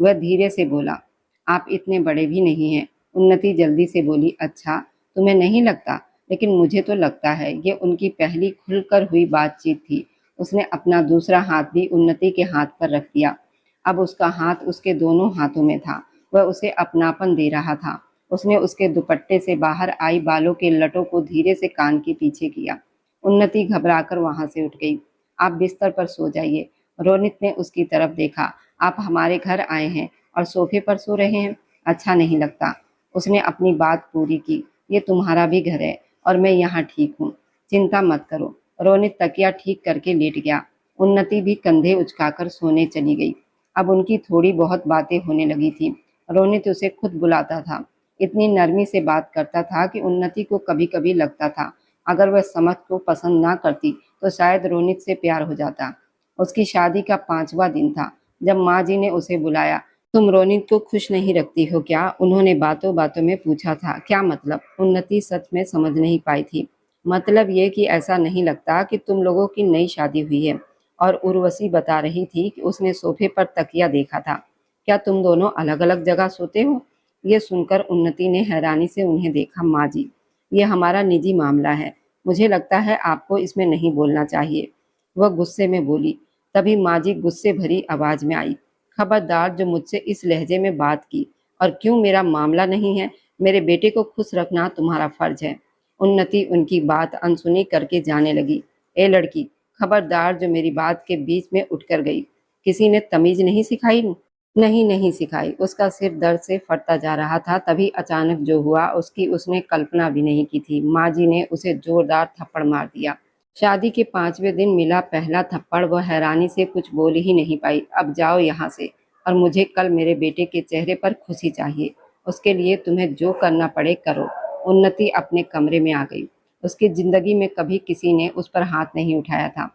वह धीरे से बोला, आप इतने बड़े भी नहीं हैं। उन्नति जल्दी से बोली, अच्छा, तुम्हें नहीं लगता? लेकिन मुझे तो लगता है। ये उनकी पहली खुलकर हुई बातचीत थी। उसने अपना दूसरा हाथ भी उन्नति के हाथ पर रख दिया। अब उसका हाथ उसके दोनों हाथों में था। वह उसे अपनापन दे रहा था। उसने उसके दुपट्टे से बाहर आई बालों के लटों को धीरे से कान के पीछे किया। उन्नति घबराकर वहां से उठ गई। आप बिस्तर पर सो जाइए। रोनित ने उसकी तरफ देखा। आप हमारे घर आए हैं और सोफे पर सो रहे हैं, अच्छा नहीं लगता। उसने अपनी बात पूरी की। ये तुम्हारा भी घर है और मैं यहाँ ठीक हूँ, चिंता मत करो। रोनित तकिया ठीक करके लेट गया। उन्नति भी कंधे उचकाकर सोने चली गई। अब उनकी थोड़ी बहुत बातें होने लगी थी। रोनित उसे खुद बुलाता था। इतनी नरमी से बात करता था कि उन्नति को कभी कभी लगता था अगर वह समझ को पसंद ना करती तो शायद रोनित से प्यार हो जाता। उसकी शादी का 5वां दिन था जब माँ जी ने उसे बुलाया। तुम रोनित को खुश नहीं रखती हो क्या? उन्होंने बातों बातों में पूछा था। क्या मतलब? उन्नति सच में समझ नहीं पाई थी। मतलब ये कि ऐसा नहीं लगता कि तुम लोगों की नई शादी हुई है। और उर्वशी बता रही थी कि उसने सोफे पर तकिया देखा था। क्या तुम दोनों अलग अलग जगह सोते हो? ये सुनकर उन्नति ने हैरानी से उन्हें देखा। माँ जी, ये हमारा निजी मामला है। मुझे लगता है आपको इसमें नहीं बोलना चाहिए। वह गुस्से में बोली। तभी माँ जी गुस्से भरी आवाज में आई, खबरदार जो मुझसे इस लहजे में बात की। और क्यों मेरा मामला नहीं है? मेरे बेटे को खुश रखना तुम्हारा फर्ज है। उन्नति उनकी बात अनसुनी करके जाने लगी। ए लड़की, खबरदार जो मेरी बात के बीच में उठकर गई। किसी ने तमीज नहीं सिखाई? नहीं, नहीं सिखाई। उसका सिर दर्द से फटता जा रहा था। तभी अचानक जो हुआ उसकी उसने कल्पना भी नहीं की थी। माँ जी ने उसे जोरदार थप्पड़ मार दिया। शादी के 5वें दिन मिला पहला थप्पड़। वह हैरानी से कुछ बोल ही नहीं पाई। अब जाओ यहाँ से, और मुझे कल मेरे बेटे के चेहरे पर खुशी चाहिए। उसके लिए तुम्हें जो करना पड़े करो। उन्नति अपने कमरे में आ गई। उसकी जिंदगी में कभी किसी ने उस पर हाथ नहीं उठाया था।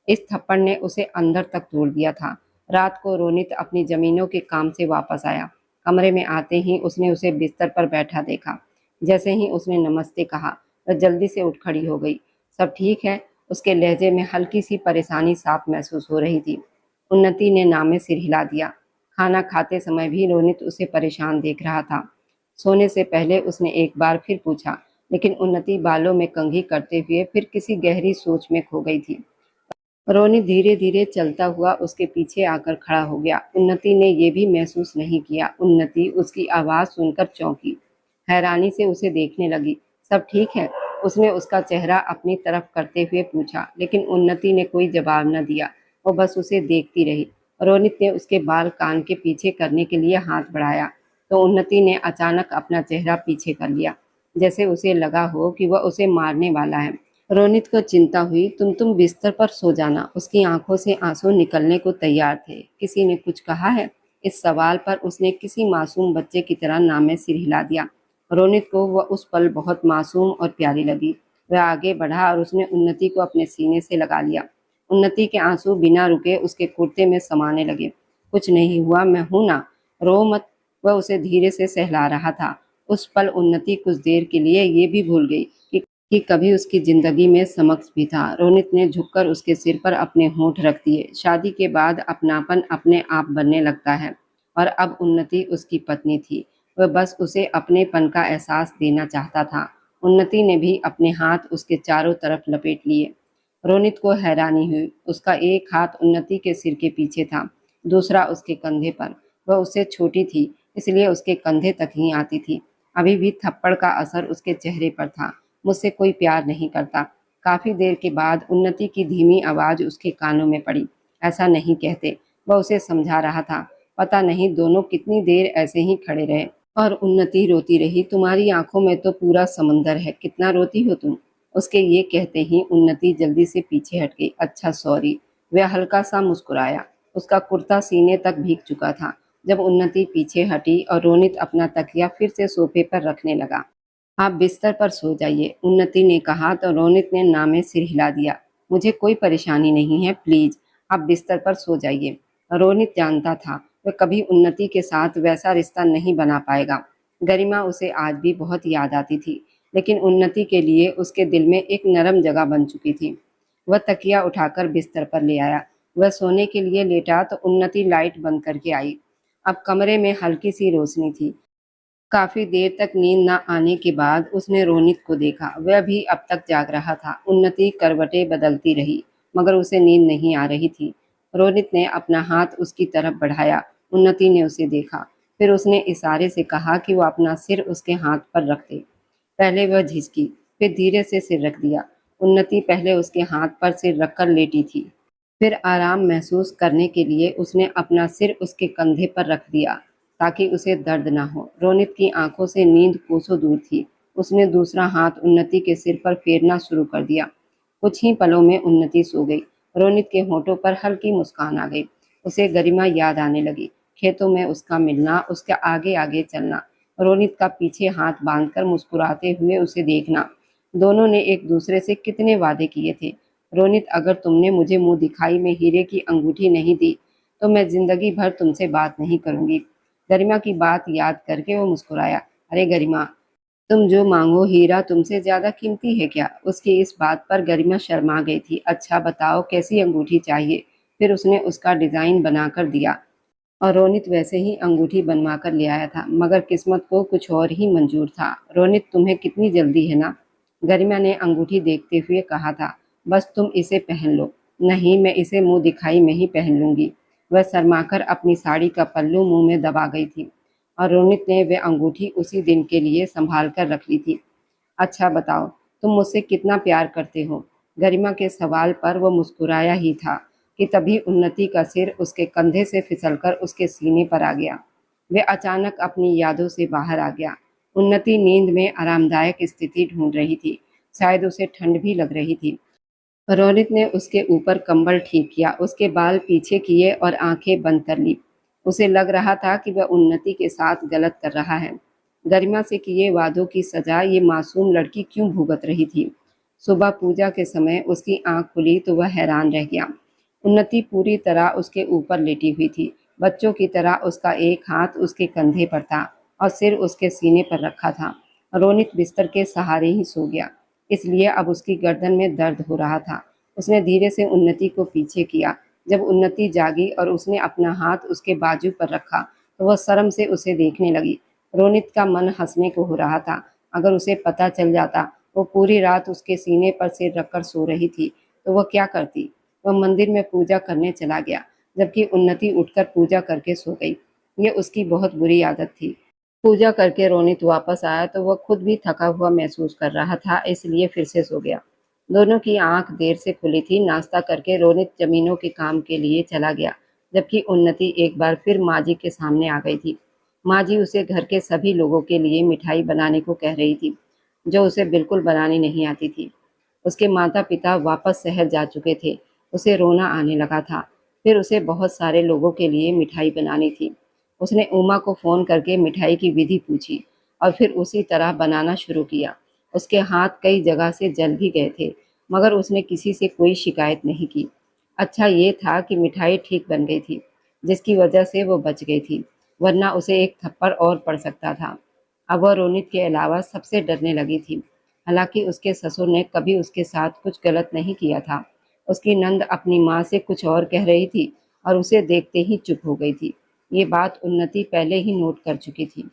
इस थप्पड़ ने उसे अंदर तक तोड़ दिया था। रात को रोनित अपनी जमीनों के काम से वापस आया। कमरे में आते ही उसने उसे बिस्तर पर बैठा देखा। जैसे ही उसने नमस्ते कहा, वह जल्दी से उठ खड़ी हो गई। सब ठीक है? उसके लहजे में हल्की सी परेशानी साफ महसूस हो रही थी। उन्नति ने नामे सिर हिला दिया। खाना खाते समय भी रोनित उसे परेशान देख रहा था। सोने से पहले उसने एक बार फिर पूछा, लेकिन उन्नति बालों में कंघी करते हुए फिर किसी गहरी सोच में खो गई थी। रोनी धीरे धीरे चलता हुआ उसके पीछे आकर खड़ा हो गया। उन्नति ने यह भी महसूस नहीं किया। उन्नति उसकी आवाज सुनकर चौंकी। हैरानी से उसे देखने लगी। सब ठीक है? उसने उसका चेहरा अपनी तरफ करते हुए पूछा, लेकिन उन्नति ने कोई जवाब न दिया। वो बस उसे देखती रही। रोनित ने उसके बाल कान के पीछे करने के लिए हाथ बढ़ाया तो उन्नति ने अचानक अपना चेहरा पीछे कर लिया, जैसे उसे लगा हो कि वह उसे मारने वाला है। रोनित को चिंता हुई। तुम बिस्तर पर सो जाना। उसकी आंखों से आंसू निकलने को तैयार थे। किसी ने कुछ कहा है? इस सवाल पर उसने किसी मासूम बच्चे की तरह नामे सिर हिला दिया। रोनित को वह उस पल बहुत मासूम और प्यारी लगी। वह आगे बढ़ा और उसने उन्नति को अपने सीने से लगा लिया। उन्नति के आंसू बिना रुके उसके कुर्ते में समाने लगे। कुछ नहीं हुआ, मैं हूं ना, रो मत। वह उसे धीरे से सहला रहा था। उस पल उन्नति कुछ देर के लिए ये भी भूल गई कि कभी उसकी जिंदगी में समक्ष भी था। रोनित ने झुककर उसके सिर पर अपने होंठ रख दिए। शादी के बाद अपनापन अपने आप बनने लगता है, और अब उन्नति उसकी पत्नी थी। वह बस उसे अपनेपन का एहसास देना चाहता था। उन्नति ने भी अपने हाथ उसके चारों तरफ लपेट लिए। रोनित को हैरानी हुई। उसका एक हाथ उन्नति के सिर के पीछे था, दूसरा उसके कंधे पर। वह उससे छोटी थी, इसलिए उसके कंधे तक ही आती थी। अभी भी थप्पड़ का असर उसके चेहरे पर था। मुझसे कोई प्यार नहीं करता। काफी देर के बाद उन्नति की धीमी आवाज उसके कानों में पड़ी। ऐसा नहीं कहते। वह उसे समझा रहा था। पता नहीं दोनों कितनी देर ऐसे ही खड़े रहे और उन्नति रोती रही। तुम्हारी आंखों में तो पूरा समंदर है, कितना रोती हो तुम? उसके ये कहते ही उन्नति जल्दी से पीछे हट गई। अच्छा सॉरी। वह हल्का सा मुस्कुराया। उसका कुर्ता सीने तक भीग चुका था। जब उन्नति पीछे हटी और रोनित अपना तकिया फिर से सोफे पर रखने लगा। आप बिस्तर पर सो जाइए, उन्नति ने कहा तो रोनित ने ना में सिर हिला दिया। मुझे कोई परेशानी नहीं है, प्लीज आप बिस्तर पर सो जाइए। रोनित जानता था वह कभी उन्नति के साथ वैसा रिश्ता नहीं बना पाएगा। गरिमा उसे आज भी बहुत याद आती थी, लेकिन उन्नति के लिए उसके दिल में एक नरम जगह बन चुकी थी। वह तकिया उठाकर बिस्तर पर ले आया। वह सोने के लिए लेटा तो उन्नति लाइट बंद करके आई। अब कमरे में हल्की सी रोशनी थी। काफी देर तक नींद न आने के बाद उसने रोनित को देखा। वह भी अब तक जाग रहा था। उन्नति करवटें बदलती रही, मगर उसे नींद नहीं आ रही थी। रोनित ने अपना हाथ उसकी तरफ बढ़ाया। उन्नति ने उसे देखा। फिर उसने इशारे से कहा कि वो अपना सिर उसके हाथ पर रख दे। पहले वह झिझकी, फिर धीरे से सिर रख दिया। उन्नति पहले उसके हाथ पर सिर रखकर लेटी थी। फिर आराम महसूस करने के लिए उसने अपना सिर उसके कंधे पर रख दिया, ताकि उसे दर्द न हो। रोनित की आंखों से नींद कोसों दूर थी। उसने दूसरा हाथ उन्नति के सिर पर फेरना शुरू कर दिया। कुछ ही पलों में उन्नति सो गई। रोनित के होठों पर हल्की मुस्कान आ गई। उसे गरिमा याद आने लगी। खेतों में उसका मिलना, उसके आगे आगे चलना, रोनित का पीछे हाथ बांधकर मुस्कुराते हुए उसे देखना। दोनों ने एक दूसरे से कितने वादे किए थे। रोनित, अगर तुमने मुझे मुंह दिखाई में हीरे की अंगूठी नहीं दी तो मैं जिंदगी भर तुमसे बात नहीं करूंगी। गरिमा की बात याद करके वो मुस्कुराया। अरे गरिमा, तुम जो मांगो हीरा तुमसे ज्यादा कीमती है क्या? उसकी इस बात पर गरिमा शर्मा गई थी। अच्छा बताओ कैसी अंगूठी चाहिए? फिर उसने उसका डिजाइन बनाकर दिया और रोनित वैसे ही अंगूठी बनवा कर ले आया था, मगर किस्मत को कुछ और ही मंजूर था। रोनित, तुम्हें कितनी जल्दी है ना? गरिमा ने अंगूठी देखते हुए कहा था। बस तुम इसे पहन लो। नहीं, मैं इसे मुंह दिखाई में ही पहन लूंगी। वह शर्माकर अपनी साड़ी का पल्लू मुंह में दबा गई थी और रोनित ने वह अंगूठी उसी दिन के लिए संभाल कर रख ली थी। अच्छा बताओ, तुम मुझसे कितना प्यार करते हो? गरिमा के सवाल पर वो मुस्कुराया ही था कि तभी उन्नति का सिर उसके कंधे से फिसलकर उसके सीने पर आ गया। वह अचानक अपनी यादों से बाहर आ गया। उन्नति नींद में आरामदायक स्थिति ढूंढ रही थी। शायद उसे ठंड भी लग रही थी। रोनित ने उसके ऊपर कंबल ठीक किया, उसके बाल पीछे किए और आंखें बंद कर ली। उसे लग रहा था कि वह उन्नति के साथ गलत कर रहा है। गरिमा से किए वादों की सजा ये मासूम लड़की क्यों भुगत रही थी? सुबह पूजा के समय उसकी आंख खुली तो वह हैरान रह गया। उन्नति पूरी तरह उसके ऊपर लेटी हुई थी। बच्चों की तरह उसका एक हाथ उसके कंधे पर था और सिर उसके सीने पर रखा था। रोनित बिस्तर के सहारे ही सो गया, इसलिए अब उसकी गर्दन में दर्द हो रहा था। उसने धीरे से उन्नति को पीछे किया। जब उन्नति जागी और उसने अपना हाथ उसके बाजू पर रखा तो वह शर्म से उसे देखने लगी। रोनित का मन हंसने को हो रहा था। अगर उसे पता चल जाता वो पूरी रात उसके सीने पर सिर रखकर सो रही थी तो वह क्या करती? वह मंदिर में पूजा करने चला गया, जबकि उन्नति उठकर पूजा करके सो गई। ये उसकी बहुत बुरी आदत थी। पूजा करके रोनित वापस आया तो वह खुद भी थका हुआ महसूस कर रहा था, इसलिए फिर से सो गया। दोनों की आंख देर से खुली थी। नाश्ता करके रोनित जमीनों के काम के लिए चला गया, जबकि उन्नति एक बार फिर माँ जी के सामने आ गई थी। माँ जी उसे घर के सभी लोगों के लिए मिठाई बनाने को कह रही थी, जो उसे बिल्कुल बनानी नहीं आती थी। उसके माता पिता वापस शहर जा चुके थे। उसे रोना आने लगा था। फिर उसे बहुत सारे लोगों के लिए मिठाई बनानी थी। उसने उमा को फ़ोन करके मिठाई की विधि पूछी और फिर उसी तरह बनाना शुरू किया। उसके हाथ कई जगह से जल भी गए थे, मगर उसने किसी से कोई शिकायत नहीं की। अच्छा ये था कि मिठाई ठीक बन गई थी, जिसकी वजह से वो बच गई थी, वरना उसे एक थप्पड़ और पड़ सकता था। अब वह रोनित के अलावा सबसे डरने लगी थी। हालांकि उसके ससुर ने कभी उसके साथ कुछ गलत नहीं किया था। उसकी नंद अपनी माँ से कुछ और कह रही थी और उसे देखते ही चुप हो गई थी। ये बात उन्नति पहले ही नोट कर चुकी थी,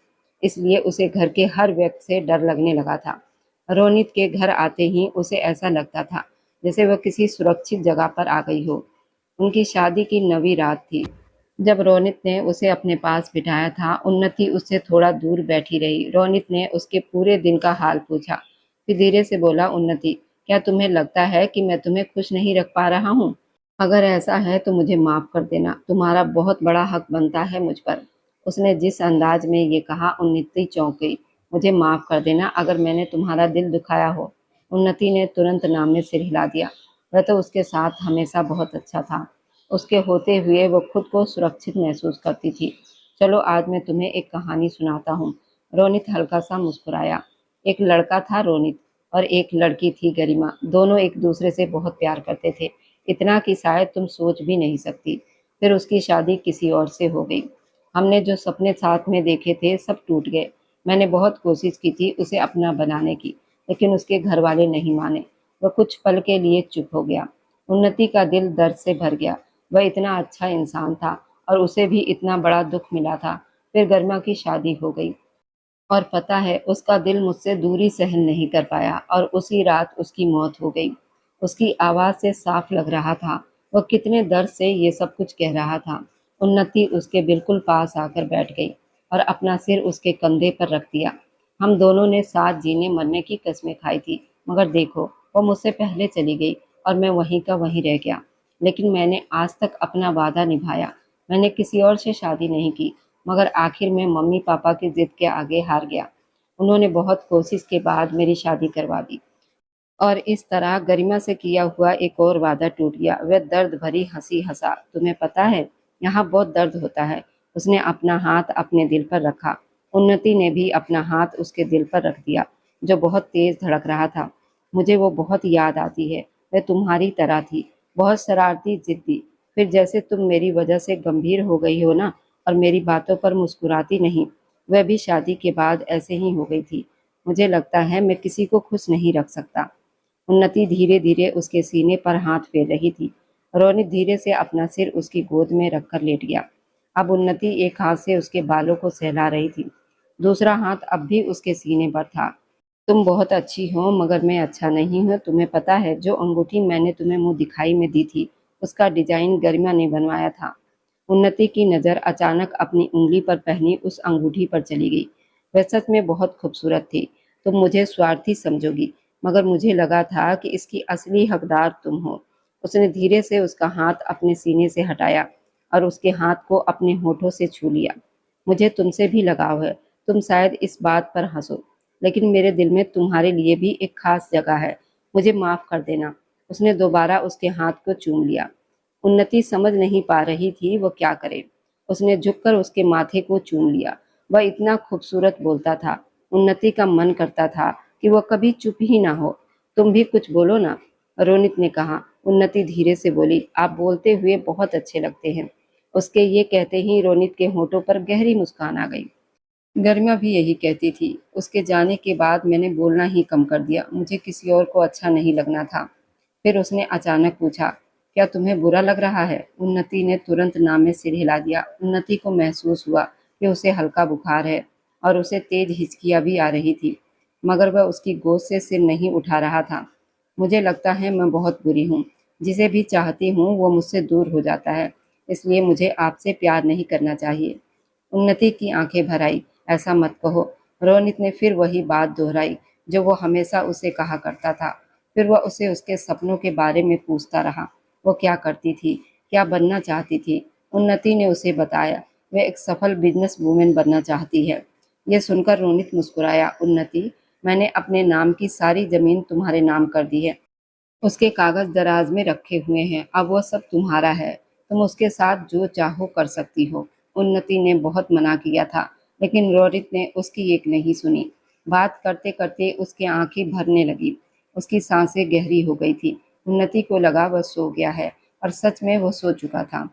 इसलिए उसे घर के हर व्यक्ति से डर लगने लगा था। रोनित के घर आते ही उसे ऐसा लगता था जैसे वह किसी सुरक्षित जगह पर आ गई हो। उनकी शादी की 9वीं रात थी। जब रोनित ने उसे अपने पास बिठाया था, उन्नति उससे थोड़ा दूर बैठी रही। रोनित ने उसके पूरे दिन का हाल पूछा, फिर धीरे से बोला, उन्नति, क्या तुम्हें लगता है कि मैं तुम्हें खुश नहीं रख पा रहा हूँ? अगर ऐसा है तो मुझे माफ कर देना, तुम्हारा बहुत बड़ा हक बनता है मुझ पर। उसने जिस अंदाज में ये कहा, उन्नति चौंक गई। मुझे माफ कर देना अगर मैंने तुम्हारा दिल दुखाया हो। उन्नति ने तुरंत नाम में सिर हिला दिया। वह तो उसके साथ हमेशा बहुत अच्छा था। उसके होते हुए वो खुद को सुरक्षित महसूस करती थी। चलो आज मैं तुम्हें एक कहानी सुनाता हूँ। रोनित हल्का सा मुस्कुराया। एक लड़का था रोनित और एक लड़की थी गरिमा। दोनों एक दूसरे से बहुत प्यार करते थे, इतना कि शायद तुम सोच भी नहीं सकती। फिर उसकी शादी किसी और से हो गई। हमने जो सपने साथ में देखे थे सब टूट गए। मैंने बहुत कोशिश की थी उसे अपना बनाने की, लेकिन उसके घर वाले नहीं माने। वह कुछ पल के लिए चुप हो गया। उन्नति का दिल दर्द से भर गया। वह इतना अच्छा इंसान था और उसे भी इतना बड़ा दुख मिला था। फिर गरिमा की शादी हो गई और पता है उसका दिल मुझसे दूरी सहन नहीं कर पाया और उसी रात उसकी मौत हो गई। उसकी आवाज़ से साफ लग रहा था वह कितने दर्द से ये सब कुछ कह रहा था। उन्नति उसके बिल्कुल पास आकर बैठ गई और अपना सिर उसके कंधे पर रख दिया। हम दोनों ने साथ जीने मरने की कस्में खाई थी, मगर देखो वो मुझसे पहले चली गई और मैं वहीं का वहीं रह गया। लेकिन मैंने आज तक अपना वादा निभाया। मैंने किसी और से शादी नहीं की, मगर आखिर में मम्मी पापा की जिद के आगे हार गया। उन्होंने बहुत कोशिश के बाद मेरी शादी करवा दी और इस तरह गरिमा से किया हुआ एक और वादा टूट गया। वह दर्द भरी हंसी हंसा। तुम्हें पता है यहाँ बहुत दर्द होता है। उसने अपना हाथ अपने दिल पर रखा। उन्नति ने भी अपना हाथ उसके दिल पर रख दिया, जो बहुत तेज धड़क रहा था। मुझे वो बहुत याद आती है। वह तुम्हारी तरह थी, बहुत शरारती, जिद्दी। फिर जैसे तुम मेरी वजह से गंभीर हो गई हो ना, और मेरी बातों पर मुस्कुराती नहीं, वह भी शादी के बाद ऐसे ही हो गई थी। मुझे लगता है मैं किसी को खुश नहीं रख सकता। उन्नति धीरे धीरे उसके सीने पर हाथ फेर रही थी। रोनित धीरे से अपना सिर उसकी गोद में रखकर लेट गया। अब उन्नति एक हाथ से उसके बालों को सहला रही थी, दूसरा हाथ अब भी उसके सीने पर था। तुम बहुत अच्छी हो, मगर मैं अच्छा नहीं हूँ। तुम्हें पता है जो अंगूठी मैंने तुम्हें मुंह दिखाई में दी थी, उसका डिजाइन गरिमा ने बनवाया था। उन्नति की नज़र अचानक अपनी उंगली पर पहनी उस अंगूठी पर चली गई। वह सच में बहुत खूबसूरत थी। तुम मुझे स्वार्थी समझोगी, मगर मुझे लगा था कि इसकी असली हकदार तुम हो। उसने धीरे से उसका हाथ अपने सीने से हटाया और उसके हाथ को अपने होठों से छू लिया। मुझे तुमसे भी लगाव है। तुम शायद इस बात पर हंसो, लेकिन मेरे दिल में तुम्हारे लिए भी एक खास जगह है। मुझे माफ कर देना। उसने दोबारा उसके हाथ को चूम लिया। उन्नति समझ नहीं पा रही थी वो क्या करे। उसने झुककर उसके माथे को चूम लिया। वह इतना खूबसूरत बोलता था। उन्नति का मन करता था कि वह कभी चुप ही ना हो। तुम भी कुछ बोलो ना, रोनित ने कहा। उन्नति धीरे से बोली, आप बोलते हुए बहुत अच्छे लगते हैं। उसके ये कहते ही रोनित के होठों पर गहरी मुस्कान आ गई। गरिमा भी यही कहती थी। उसके जाने के बाद मैंने बोलना ही कम कर दिया। मुझे किसी और को अच्छा नहीं लगना था। फिर उसने अचानक पूछा, क्या तुम्हें बुरा लग रहा है? उन्नति ने तुरंत नाम में सिर हिला दिया। उन्नति को महसूस हुआ कि उसे हल्का बुखार है और उसे तेज हिचकियाँ भी आ रही थी, मगर वह उसकी गोद से सिर नहीं उठा रहा था। मुझे लगता है मैं बहुत बुरी हूँ। जिसे भी चाहती हूँ वो मुझसे दूर हो जाता है, इसलिए मुझे आपसे प्यार नहीं करना चाहिए। उन्नति की आंखें भर आई। ऐसा मत कहो। रोनित ने फिर वही बात दोहराई जो वो हमेशा उसे कहा करता था। फिर वह उसे उसके सपनों के बारे में पूछता रहा। वो क्या करती थी, क्या बनना चाहती थी। उन्नति ने उसे बताया वह एक सफल बिजनेस वूमेन बनना चाहती है। यह सुनकर रोनित मुस्कुराया। उन्नति, मैंने अपने नाम की सारी जमीन तुम्हारे नाम कर दी है। उसके कागज दराज में रखे हुए हैं। अब वो सब तुम्हारा है। तुम उसके साथ जो चाहो कर सकती हो। उन्नति ने बहुत मना किया था, लेकिन रोनित ने उसकी एक नहीं सुनी। बात करते करते उसकी आंखें भरने लगी। उसकी सांसें गहरी हो गई थी। उन्नति को लगा वह सो गया है, और सच में वो सो चुका था।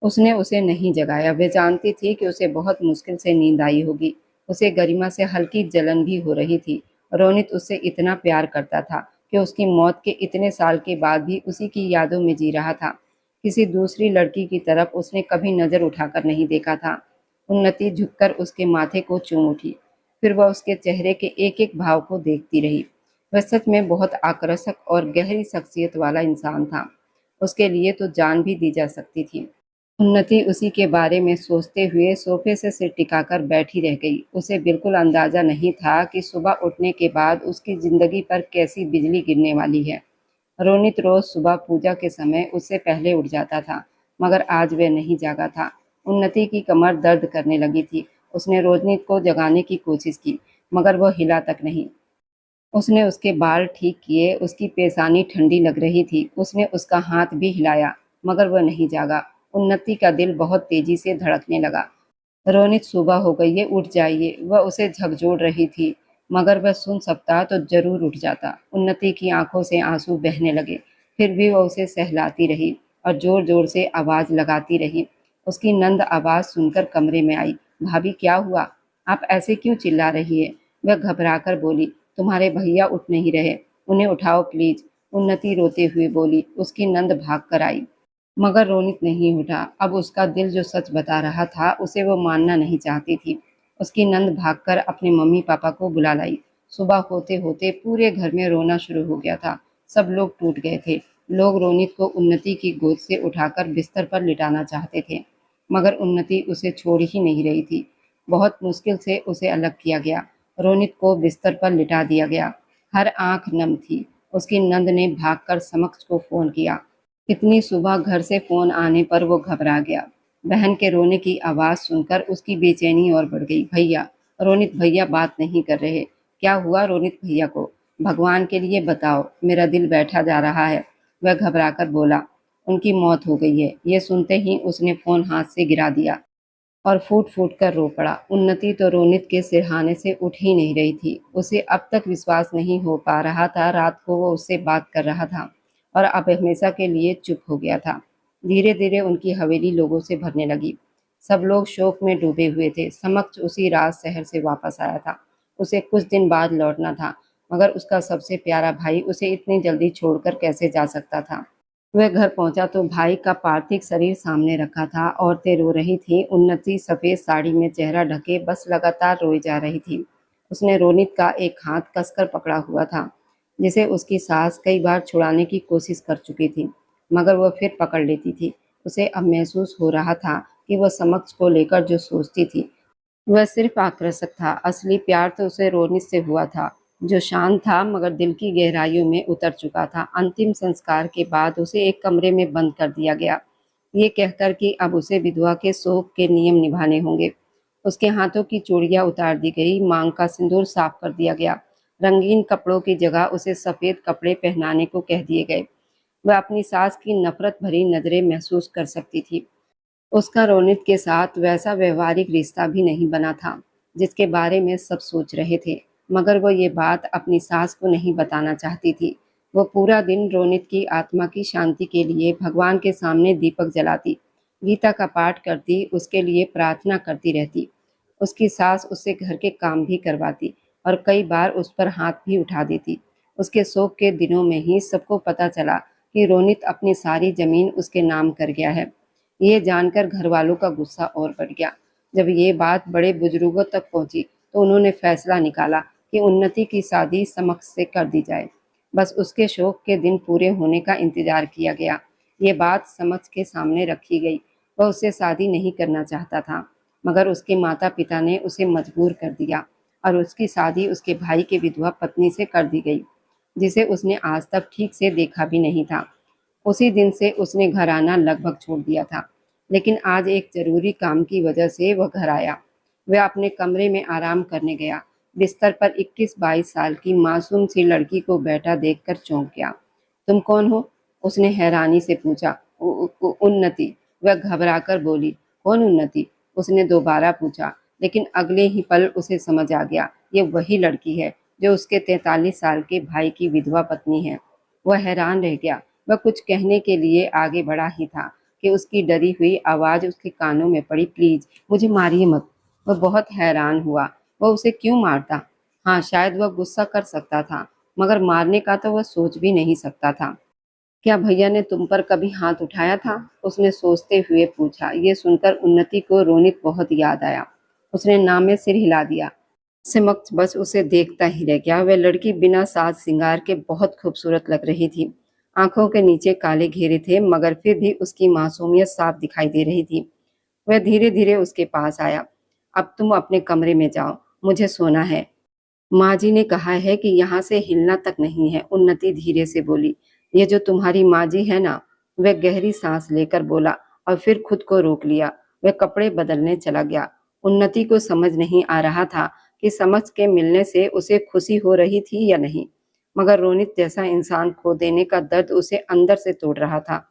उसने उसे नहीं जगाया। वह जानती थी कि उसे बहुत मुश्किल से नींद आई होगी। उसे गरिमा से हल्की जलन भी हो रही थी। रोनित उससे इतना प्यार करता था कि उसकी मौत के इतने साल के बाद भी उसी की यादों में जी रहा था। किसी दूसरी लड़की की तरफ उसने कभी नजर उठाकर नहीं देखा था। उन्नति झुककर उसके माथे को चूम उठी। फिर वह उसके चेहरे के एक एक भाव को देखती रही। वह सच में बहुत आकर्षक और गहरी शख्सियत वाला इंसान था। उसके लिए तो जान भी दी जा सकती थी। उन्नति उसी के बारे में सोचते हुए सोफे से सिर टिकाकर बैठी रह गई। उसे बिल्कुल अंदाजा नहीं था कि सुबह उठने के बाद उसकी जिंदगी पर कैसी बिजली गिरने वाली है। रोनित रोज सुबह पूजा के समय उससे पहले उठ जाता था, मगर आज वह नहीं जागा था। उन्नति की कमर दर्द करने लगी थी। उसने रोनित को जगाने की कोशिश की, मगर वह हिला तक नहीं। उसने उसके बाल ठीक किए, उसकी पेशानी ठंडी लग रही थी। उसने उसका हाथ भी हिलाया, मगर वह नहीं जागा। उन्नति का दिल बहुत तेजी से धड़कने लगा। रोनित, सुबह हो गई है, उठ जाइए। वह उसे झकझोर रही थी, मगर वह सुन सकता तो जरूर उठ जाता। उन्नति की आंखों से आंसू बहने लगे, फिर भी वह उसे सहलाती रही और जोर जोर से आवाज लगाती रही। उसकी नंद आवाज सुनकर कमरे में आई। भाभी, क्या हुआ? आप ऐसे क्यों चिल्ला रही है? वह घबराकर बोली। तुम्हारे भैया उठ नहीं रहे, उन्हें उठाओ प्लीज। उन्नति रोते हुए बोली। उसकी नंद भाग कर आई, मगर रोनित नहीं उठा। अब उसका दिल जो सच बता रहा था उसे वो मानना नहीं चाहती थी। उसकी नंद भागकर अपने मम्मी पापा को बुला लाई। सुबह होते होते पूरे घर में रोना शुरू हो गया था। सब लोग टूट गए थे। लोग रोनित को उन्नति की गोद से उठाकर बिस्तर पर लिटाना चाहते थे, मगर उन्नति उसे छोड़ ही नहीं रही थी। बहुत मुश्किल से उसे अलग किया गया। रोनित को बिस्तर पर लिटा दिया गया। हर आंख नम थी। उसकी नंद ने भागकर समक्ष को फोन किया। इतनी सुबह घर से फोन आने पर वो घबरा गया। बहन के रोने की आवाज सुनकर उसकी बेचैनी और बढ़ गई। भैया, रोनित भैया बात नहीं कर रहे। क्या हुआ रोनित भैया को? भगवान के लिए बताओ, मेरा दिल बैठा जा रहा है। वह घबराकर बोला। उनकी मौत हो गई है। ये सुनते ही उसने फोन हाथ से गिरा दिया और फूट फूट कर रो पड़ा। उन्नति तो रोनित के सिरहाने से उठ ही नहीं रही थी। उसे अब तक विश्वास नहीं हो पा रहा था रात को वो उससे बात कर रहा था और अब हमेशा के लिए चुप हो गया था। धीरे धीरे उनकी हवेली लोगों से भरने लगी। सब लोग शोक में डूबे हुए थे। समक्ष उसी रात शहर से वापस आया था। उसे कुछ दिन बाद लौटना था, मगर उसका सबसे प्यारा भाई उसे इतनी जल्दी छोड़कर कैसे जा सकता था। वह घर पहुंचा तो भाई का पार्थिव शरीर सामने रखा था। औरतें रो रही थी। उन्नति सफेद साड़ी में चेहरा ढके बस लगातार रोई जा रही थी। उसने रोनित का एक हाथ कसकर पकड़ा हुआ था, जिसे उसकी सास कई बार छुड़ाने की कोशिश कर चुकी थी, मगर वह फिर पकड़ लेती थी। उसे अब महसूस हो रहा था कि वह समक्ष को लेकर जो सोचती थी वह सिर्फ आकर्षक था। असली प्यार तो उसे रोनित से हुआ था, जो शांत था मगर दिल की गहराइयों में उतर चुका था। अंतिम संस्कार के बाद उसे एक कमरे में बंद कर दिया गया, ये कहकर कि अब उसे विधवा के शोक के नियम निभाने होंगे। उसके हाथों की चूड़ियां उतार दी गई, मांग का सिंदूर साफ कर दिया गया। रंगीन कपड़ों की जगह उसे सफेद कपड़े पहनाने को कह दिए गए। वह अपनी सास की नफरत भरी नजरें महसूस कर सकती थी। उसका रोनित के साथ वैसा व्यवहारिक रिश्ता भी नहीं बना था जिसके बारे में सब सोच रहे थे, मगर वो ये बात अपनी सास को नहीं बताना चाहती थी। वो पूरा दिन रोनित की आत्मा की शांति के लिए भगवान के सामने दीपक जलाती, गीता का पाठ करती, उसके लिए प्रार्थना करती रहती। उसकी सास उससे घर के काम भी करवाती और कई बार उस पर हाथ भी उठा देती। उसके शोक के दिनों में ही सबको पता चला कि रोनित अपनी सारी जमीन उसके नाम कर गया है। ये जानकर घर वालों का गुस्सा और बढ़ गया। जब ये बात बड़े बुजुर्गों तक पहुंची तो उन्होंने फैसला निकाला कि उन्नति की शादी समक्ष से कर दी जाए। बस उसके शोक के दिन पूरे होने का इंतजार किया गया। ये बात समक्ष के सामने रखी गई। वह उससे शादी नहीं करना चाहता था, मगर उसके माता पिता ने उसे मजबूर कर दिया और उसकी शादी उसके भाई की विधवा पत्नी से कर दी गई, जिसे उसने आज तक ठीक से देखा भी नहीं था। उसी दिन से उसने घर आना लगभग छोड़ दिया था, लेकिन आज एक जरूरी काम की वजह से वह घर आया। वह अपने कमरे में आराम करने गया। बिस्तर पर 21-22 साल की मासूम सी लड़की को बैठा देखकर चौंक गया। तुम कौन हो? उसने हैरानी से पूछा। उन्नति, वह घबराकर बोली। कौन उन्नति? उसने दोबारा पूछा, लेकिन अगले ही पल उसे समझ आ गया, ये वही लड़की है जो उसके 43 साल के भाई की विधवा पत्नी है। वह हैरान रह गया। वह कुछ कहने के लिए आगे बढ़ा ही था कि उसकी डरी हुई आवाज उसके कानों में पड़ी। प्लीज मुझे मारिए मत। वह बहुत हैरान हुआ। वह उसे क्यों मारता? हाँ, शायद वह गुस्सा कर सकता था, मगर मारने का तो वह सोच भी नहीं सकता था। क्या भैया ने तुम पर कभी हाथ उठाया था? उसने सोचते हुए पूछा। ये सुनकर उन्नति को रोनित बहुत याद आया। उसने नाम में सिर हिला दिया। सिमक्स बस उसे देखता ही रह गया। वह लड़की बिना साज सिंगार के बहुत खूबसूरत लग रही थी। आंखों के नीचे काले घेरे थे, मगर फिर भी उसकी मासूमियत साफ दिखाई दे रही थी। वह धीरे धीरे उसके पास आया। अब तुम अपने कमरे में जाओ, मुझे सोना है। माँ जी ने कहा है कि यहाँ से हिलना तक नहीं है, उन्नति धीरे से बोली। ये जो तुम्हारी माँ जी है ना? वह गहरी सांस लेकर बोला और फिर खुद को रोक लिया। वह कपड़े बदलने चला गया। उन्नति को समझ नहीं आ रहा था कि समझ के मिलने से उसे खुशी हो रही थी या नहीं, मगर रोनित जैसा इंसान खो देने का दर्द उसे अंदर से तोड़ रहा था।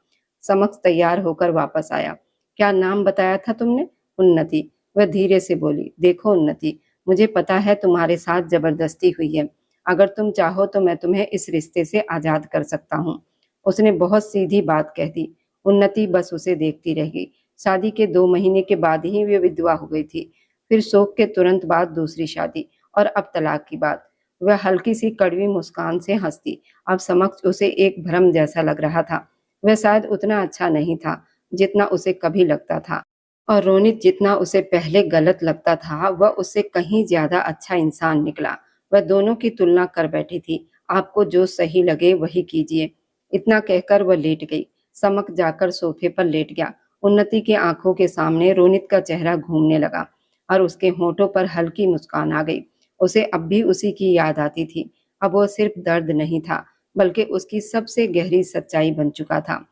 समक्ष तैयार होकर वापस आया। क्या नाम बताया था तुमने? उन्नति। वह धीरे से बोली। देखो उन्नति, मुझे पता है तुम्हारे साथ जबरदस्ती हुई है। अगर तुम चाहो तो मैं तुम्हें इस रिश्ते से आजाद कर सकता हूँ। उसने बहुत सीधी बात कह दी। उन्नति बस उसे देखती रह गई। शादी के 2 महीने के बाद ही वे विधवा हो गई थी। फिर शोक के तुरंत बाद दूसरी शादी, और अब तलाक की बात। वह हल्की सी कड़वी मुस्कान से हंसती। अब समक्ष उसे एक भ्रम जैसा लग रहा था। वह शायद उतना अच्छा नहीं था जितना उसे कभी लगता था, और रोनित जितना उसे पहले गलत लगता था वह उससे कहीं ज्यादा अच्छा इंसान निकला। वह दोनों की तुलना कर बैठी थी। आपको जो सही लगे वही कीजिए। इतना कहकर वह लेट गई। समक जाकर सोफे पर लेट गया। उन्नति की आंखों के सामने रोनित का चेहरा घूमने लगा और उसके होठों पर हल्की मुस्कान आ गई। उसे अब भी उसी की याद आती थी। अब वो सिर्फ दर्द नहीं था, बल्कि उसकी सबसे गहरी सच्चाई बन चुका था।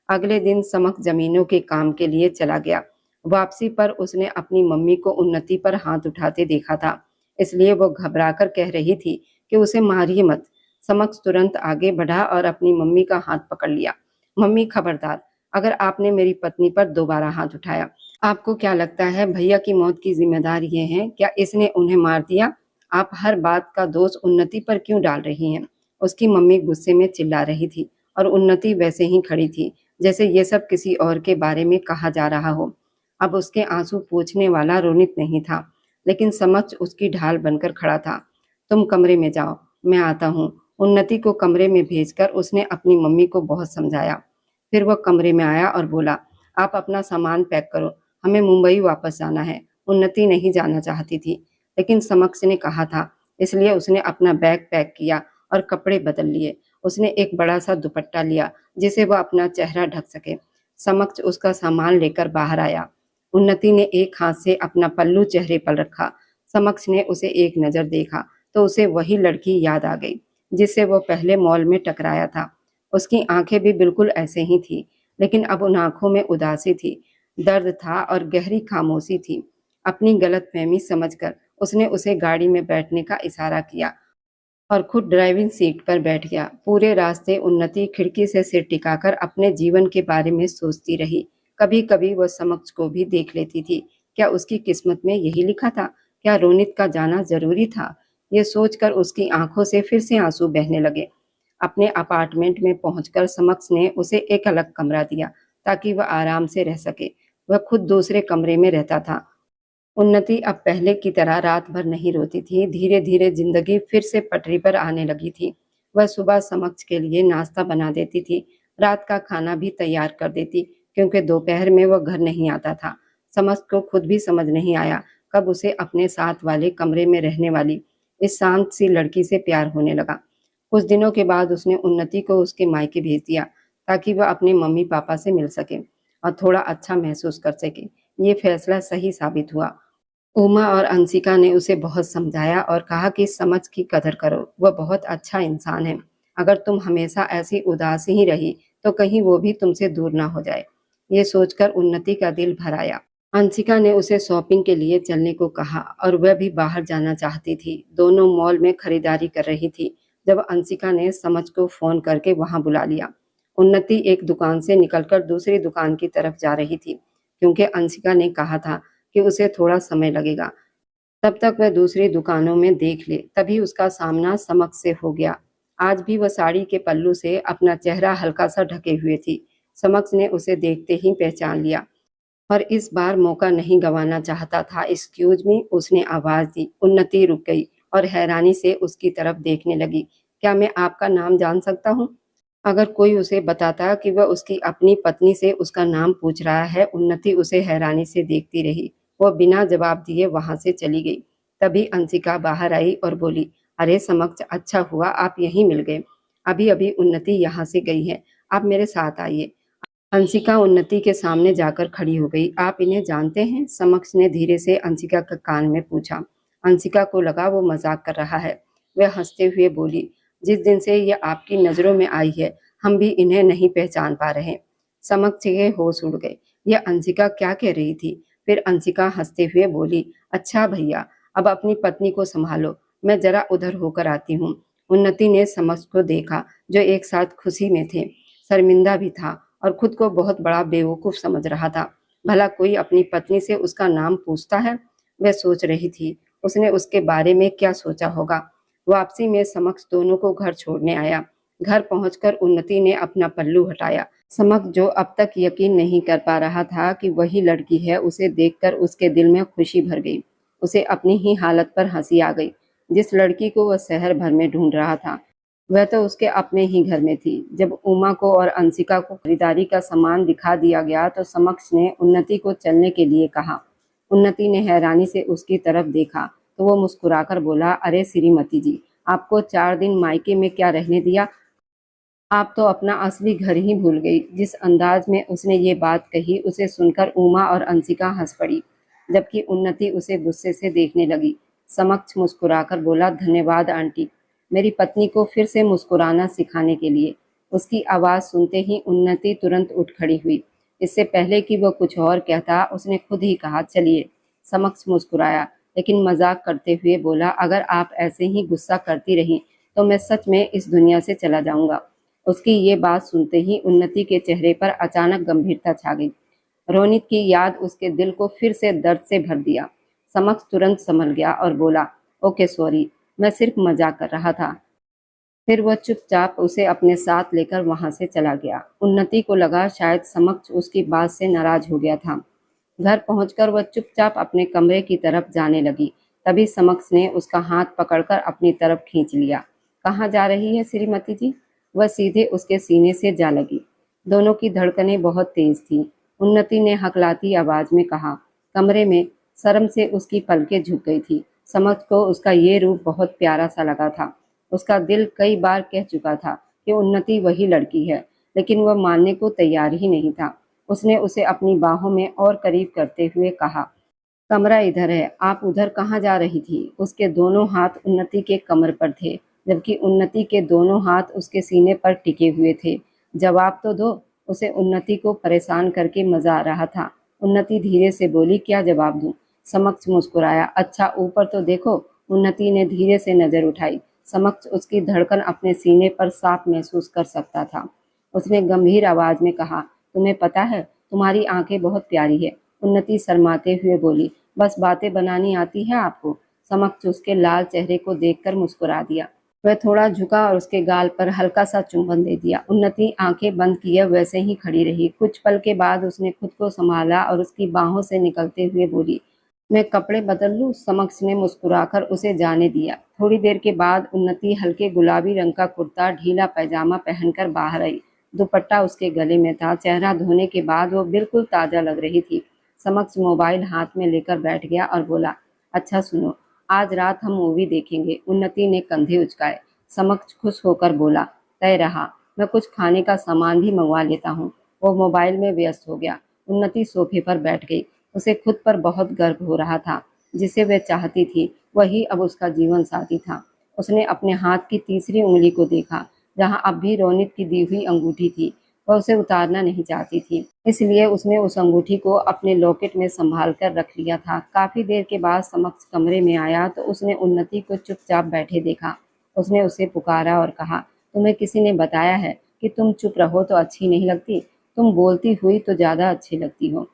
अगले दिन समक जमीनों के काम के लिए चला गया। वापसी पर उसने अपनी मम्मी को उन्नति पर हाथ उठाते देखा था, इसलिए वो घबराकर कह रही थी कि उसे मारिए मत। समक्ष तुरंत आगे बढ़ा और अपनी मम्मी का हाथ पकड़ लिया। मम्मी खबरदार, अगर आपने मेरी पत्नी पर दोबारा हाथ उठाया। आपको क्या लगता है भैया की मौत की जिम्मेदार ये है? क्या इसने उन्हें मार दिया? आप हर बात का दोष उन्नति पर क्यों डाल रही हैं? उसकी मम्मी गुस्से में चिल्ला रही थी और उन्नति वैसे ही खड़ी थी जैसे ये सब किसी और के बारे में कहा जा रहा हो। अब उसके आंसू पोंछने वाला रोनित नहीं था, लेकिन समक्ष उसकी ढाल बनकर खड़ा था। तुम कमरे में जाओ, मैं आता हूँ। उन्नति को कमरे में भेजकर उसने अपनी मम्मी को बहुत समझाया। फिर वह कमरे में आया और बोला, आप अपना सामान पैक करो, हमें मुंबई वापस जाना है। उन्नति नहीं जाना चाहती थी, लेकिन समक्ष ने कहा था, इसलिए उसने अपना बैग पैक किया और कपड़े बदल लिए। उसने एक बड़ा सा दुपट्टा लिया जिसे वह अपना चेहरा ढक सके। समक्ष उसका सामान लेकर बाहर आया। उन्नति ने एक हाथ से अपना पल्लू चेहरे पर रखा। समक्ष ने उसे एक नजर देखा तो उसे वही लड़की याद आ गई जिससे वो पहले मॉल में टकराया था। उसकी आंखें भी बिल्कुल ऐसे ही थी, लेकिन अब उन आंखों में उदासी थी, दर्द था और गहरी खामोशी थी। अपनी गलतफहमी समझकर उसने उसे गाड़ी में बैठने का इशारा किया और खुद ड्राइविंग सीट पर बैठ गया। पूरे रास्ते उन्नति खिड़की से सिर टिकाकर अपने जीवन के बारे में सोचती रही। कभी कभी वह समक्ष को भी देख लेती थी। क्या उसकी किस्मत में यही लिखा था? क्या रोनित का जाना जरूरी था? ये सोचकर उसकी आंखों से फिर से आंसू बहने लगे। अपने अपार्टमेंट में पहुंचकर समक्ष ने उसे एक अलग कमरा दिया ताकि वह आराम से रह सके। वह खुद दूसरे कमरे में रहता था। उन्नति अब पहले की तरह रात भर नहीं रोती थी। धीरे धीरे जिंदगी फिर से पटरी पर आने लगी थी। वह सुबह समक्ष के लिए नाश्ता बना देती थी, रात का खाना भी तैयार कर देती, क्योंकि दोपहर में वह घर नहीं आता था। समक्ष को खुद भी समझ नहीं आया कब उसे अपने साथ वाले कमरे में रहने वाली इस शांत सी लड़की से प्यार होने लगा। कुछ दिनों के बाद उसने उन्नति को उसके मायके भेज दिया ताकि वह अपने मम्मी पापा से मिल सके और थोड़ा अच्छा महसूस कर सके। ये फैसला सही साबित हुआ। उमा और अंशिका ने उसे बहुत समझाया और कहा कि समझ की कदर करो, वह बहुत अच्छा इंसान है। अगर तुम हमेशा ऐसी उदास ही रही तो कहीं वो भी तुमसे दूर ना हो जाए। ये सोचकर उन्नति का दिल भर आया। अंशिका ने उसे शॉपिंग के लिए चलने को कहा और वह भी बाहर जाना चाहती थी। दोनों मॉल में खरीदारी कर रही थी जब अंशिका ने समझ को फोन करके वहां बुला लिया। उन्नति एक दुकान से निकलकर दूसरी दुकान की तरफ जा रही थी, क्योंकि अंशिका ने कहा था कि उसे थोड़ा समय लगेगा, तब तक वह दूसरी दुकानों में देख ले। तभी उसका सामना समक्ष से हो गया। आज भी वह साड़ी के पल्लू से अपना चेहरा हल्का सा ढके हुए थी। समक्ष ने उसे देखते ही पहचान लिया और इस बार मौका नहीं गंवाना चाहता था। एक्सक्यूज मी, उसने आवाज दी। उन्नति रुक गई और हैरानी से उसकी तरफ देखने लगी। क्या मैं आपका नाम जान सकता हूँ? अगर कोई उसे बताता कि वह उसकी अपनी पत्नी से उसका नाम पूछ रहा है। उन्नति उसे हैरानी से देखती रही। वह बिना जवाब दिए वहां से चली गई। तभी अंशिका बाहर आई और बोली, अरे समक्ष, अच्छा हुआ आप यहीं मिल गए। अभी अभी उन्नति यहाँ से गई है, आप मेरे साथ आइए। अंशिका उन्नति के सामने जाकर खड़ी हो गई। आप इन्हें जानते हैं? समक्ष ने धीरे से अंशिका के कान में पूछा। अंशिका को लगा वो मजाक कर रहा है। वह हंसते हुए बोली, जिस दिन से ये आपकी नजरों में आई है हम भी इन्हें नहीं पहचान पा रहे। समक्ष के होश उड़ गए। यह अंशिका क्या कह रही थी? फिर अंशिका हंसते हुए बोली, अच्छा भैया, अब अपनी पत्नी को संभालो, मैं जरा उधर होकर आती हूँ। उन्नति ने समक्ष को देखा, जो एक साथ खुशी में थे, शर्मिंदा भी था और खुद को बहुत बड़ा बेवकूफ समझ रहा था। भला कोई अपनी पत्नी से उसका नाम पूछता है? वह सोच रही थी, उसने उसके बारे में क्या सोचा होगा। वापसी में समक्ष दोनों को घर छोड़ने आया। घर पहुंचकर उन्नति ने अपना पल्लू हटाया। समक्ष, जो अब तक यकीन नहीं कर पा रहा था कि वही लड़की है, उसे देखकर उसके दिल में खुशी भर गई। उसे अपनी ही हालत पर हंसी आ गई। जिस लड़की को वह शहर भर में ढूंढ रहा था, वह तो उसके अपने ही घर में थी। जब उमा को और अंशिका को खरीदारी का सामान दिखा दिया गया तो समक्ष ने उन्नति को चलने के लिए कहा। उन्नति ने हैरानी से उसकी तरफ देखा तो वो मुस्कुराकर बोला, अरे श्रीमती जी, आपको 4 दिन मायके में क्या रहने दिया? आप तो अपना असली घर ही भूल गई। जिस अंदाज में उसने ये बात कही, उसे सुनकर उमा और अंशिका हंस पड़ी, जबकि उन्नति उसे गुस्से से देखने लगी। समक्ष मुस्कुराकर बोला, धन्यवाद आंटी, मेरी पत्नी को फिर से मुस्कुराना सिखाने के लिए। उसकी आवाज़ सुनते ही उन्नति तुरंत उठ खड़ी हुई। इससे पहले कि वह कुछ और कहता, उसने खुद ही कहा, चलिए। समक्ष मुस्कुराया, लेकिन मजाक करते हुए बोला, अगर आप ऐसे ही गुस्सा करती रहीं तो मैं सच में इस दुनिया से चला जाऊंगा। उसकी ये बात सुनते ही उन्नति के चेहरे पर अचानक गंभीरता छा गई। रोनित की याद उसके दिल को फिर से दर्द से भर दिया। समक्ष तुरंत संभल गया और बोला, ओके सॉरी, मैं सिर्फ मजाक कर रहा था। फिर वह चुपचाप उसे अपने साथ लेकर वहां से चला गया। उन्नति को लगा शायद समक्ष उसकी बात से नाराज हो गया था। घर पहुंचकर वह चुपचाप अपने कमरे की तरफ जाने लगी। तभी समक्ष ने उसका हाथ पकड़कर अपनी तरफ खींच लिया। कहाँ जा रही है श्रीमती जी? वह सीधे उसके सीने से जा लगी। दोनों की धड़कनें बहुत तेज थीं। उन्नति ने हकलाती आवाज में कहा। कमरे में शर्म से उसकी पलकें झुक गई थी। समक्ष को उसका ये रूप बहुत प्यारा सा लगा था। उसका दिल कई बार कह चुका था कि उन्नति वही लड़की है, लेकिन वह मानने को तैयार ही नहीं था। उसने उसे अपनी बाहों में और करीब करते हुए कहा, कमरा इधर है, आप उधर कहाँ जा रही थी? उसके दोनों हाथ उन्नति के कमर पर थे, जबकि उन्नति के दोनों हाथ उसके सीने पर टिके हुए थे। जवाब तो दो। उसे उन्नति को परेशान करके मजा आ रहा था। उन्नति धीरे से बोली, क्या जवाब दूं? समक्ष मुस्कुराया, अच्छा ऊपर तो देखो। उन्नति ने धीरे से नजर उठाई। समक्ष उसकी धड़कन अपने सीने पर साफ महसूस कर सकता था। उसने गंभीर आवाज में कहा, तुम्हें पता है, तुम्हारी आंखें बहुत प्यारी है। उन्नति शर्माते हुए बोली, बस बातें बनानी आती है आपको? समक्ष उसके लाल चेहरे को देखकर मुस्कुरा दिया। वह थोड़ा झुका और उसके गाल पर हल्का सा चुंबन दे दिया। उन्नति आंखें बंद किए वैसे ही खड़ी रही। कुछ पल के बाद उसने खुद को संभाला और उसकी बाहों से निकलते हुए बोली, मैं कपड़े बदल लूं? समक्ष ने मुस्कुराकर उसे जाने दिया। थोड़ी देर के बाद उन्नति हल्के गुलाबी रंग का कुर्ता, ढीला पैजामा पहनकर बाहर आई। दुपट्टा उसके गले में था। चेहरा धोने के बाद वो बिल्कुल ताजा लग रही थी। समक्ष मोबाइल हाथ में लेकर बैठ गया और बोला, अच्छा सुनो, आज रात हम मूवी देखेंगे। उन्नति ने कंधे उचकाए। समक्ष खुश होकर बोला, तय रहा, मैं कुछ खाने का सामान भी मंगवा लेता हूँ। वो मोबाइल में व्यस्त हो गया। उन्नति सोफे पर बैठ गई। उसे खुद पर बहुत गर्व हो रहा था। जिसे वह चाहती थी वही अब उसका जीवन साथी था। उसने अपने हाथ की तीसरी उंगली को देखा, जहां अब भी रोनित की दी हुई अंगूठी थी। वह उसे उतारना नहीं चाहती थी, इसलिए उसने उस अंगूठी को अपने लॉकेट में संभाल कर रख लिया था। काफी देर के बाद समक्ष कमरे में आया तो उसने उन्नति को चुपचाप बैठे देखा। उसने उसे पुकारा और कहा, तुम्हें किसी ने बताया है कि तुम चुप रहो तो अच्छी नहीं लगती? तुम बोलती हुई तो ज्यादा अच्छी लगती हो।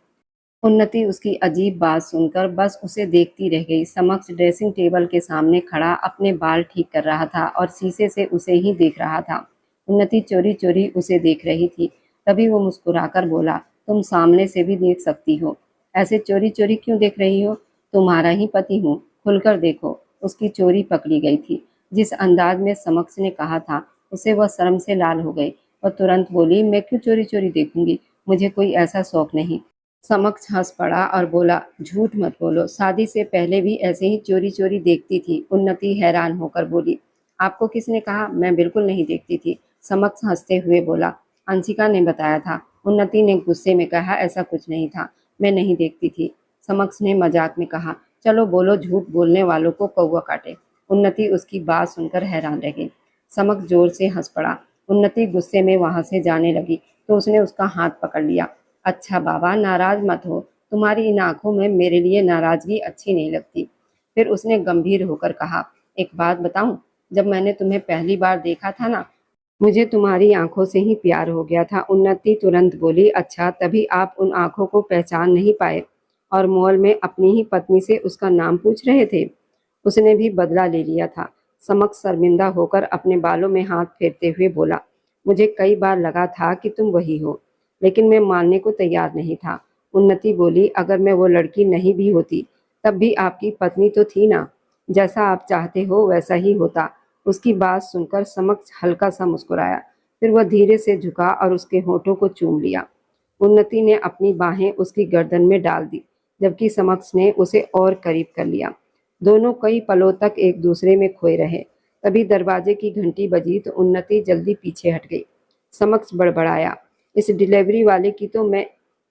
उन्नति उसकी अजीब बात सुनकर बस उसे देखती रह गई। समक्ष ड्रेसिंग टेबल के सामने खड़ा अपने बाल ठीक कर रहा था और शीशे से उसे ही देख रहा था। उन्नति चोरी चोरी उसे देख रही थी। तभी वो मुस्कुराकर बोला, तुम सामने से भी देख सकती हो, ऐसे चोरी चोरी क्यों देख रही हो? तुम्हारा ही पति हूँ, खुलकर देखो। उसकी चोरी पकड़ी गई थी। जिस अंदाज में समक्ष ने कहा था, उसे वह शर्म से लाल हो गई। वह तुरंत बोली, मैं क्यों चोरी चोरी देखूंगी? मुझे कोई ऐसा शौक नहीं। समक्ष हंस पड़ा और बोला, झूठ मत बोलो, शादी से पहले भी ऐसे ही चोरी चोरी देखती थी। उन्नति हैरान होकर बोली, आपको किसने कहा? मैं बिल्कुल नहीं देखती थी। समक्ष हंसते हुए बोला, अंशिका ने बताया था। उन्नति ने गुस्से में कहा, ऐसा कुछ नहीं था, मैं नहीं देखती थी। समक्ष ने मजाक में कहा, चलो बोलो, झूठ बोलने वालों को कौवा काटे। उन्नति उसकी बात सुनकर हैरान रह गई। समक्ष जोर से हंस पड़ा। उन्नति गुस्से में वहां से जाने लगी तो उसने उसका हाथ पकड़ लिया। अच्छा बाबा, नाराज मत हो, तुम्हारी इन आंखों में मेरे लिए नाराजगी अच्छी नहीं लगती। फिर उसने गंभीर होकर कहा, एक बात बताऊं, जब मैंने तुम्हें पहली बार देखा था ना, मुझे तुम्हारी आंखों से ही प्यार हो गया था। उन्नति तुरंत बोली, अच्छा तभी आप उन आंखों को पहचान नहीं पाए और मॉल में अपनी ही पत्नी से उसका नाम पूछ रहे थे। उसने भी बदला ले लिया था। समक शर्मिंदा होकर अपने बालों में हाथ फेरते हुए बोला, मुझे कई बार लगा था कि तुम वही हो, लेकिन मैं मानने को तैयार नहीं था। उन्नति बोली, अगर मैं वो लड़की नहीं भी होती तब भी आपकी पत्नी तो थी ना, जैसा आप चाहते हो वैसा ही होता। उसकी बात सुनकर समक्ष हल्का सा मुस्कुराया, फिर वह धीरे से झुका और उसके होठों को चूम लिया। उन्नति ने अपनी बाहें उसकी गर्दन में डाल दी, जबकि समक्ष ने उसे और करीब कर लिया। दोनों कई पलों तक एक दूसरे में खोए रहे। तभी दरवाजे की घंटी बजी तो उन्नति जल्दी पीछे हट गई। समक्ष बड़बड़ाया, इस डिलीवरी वाले की तो मैं,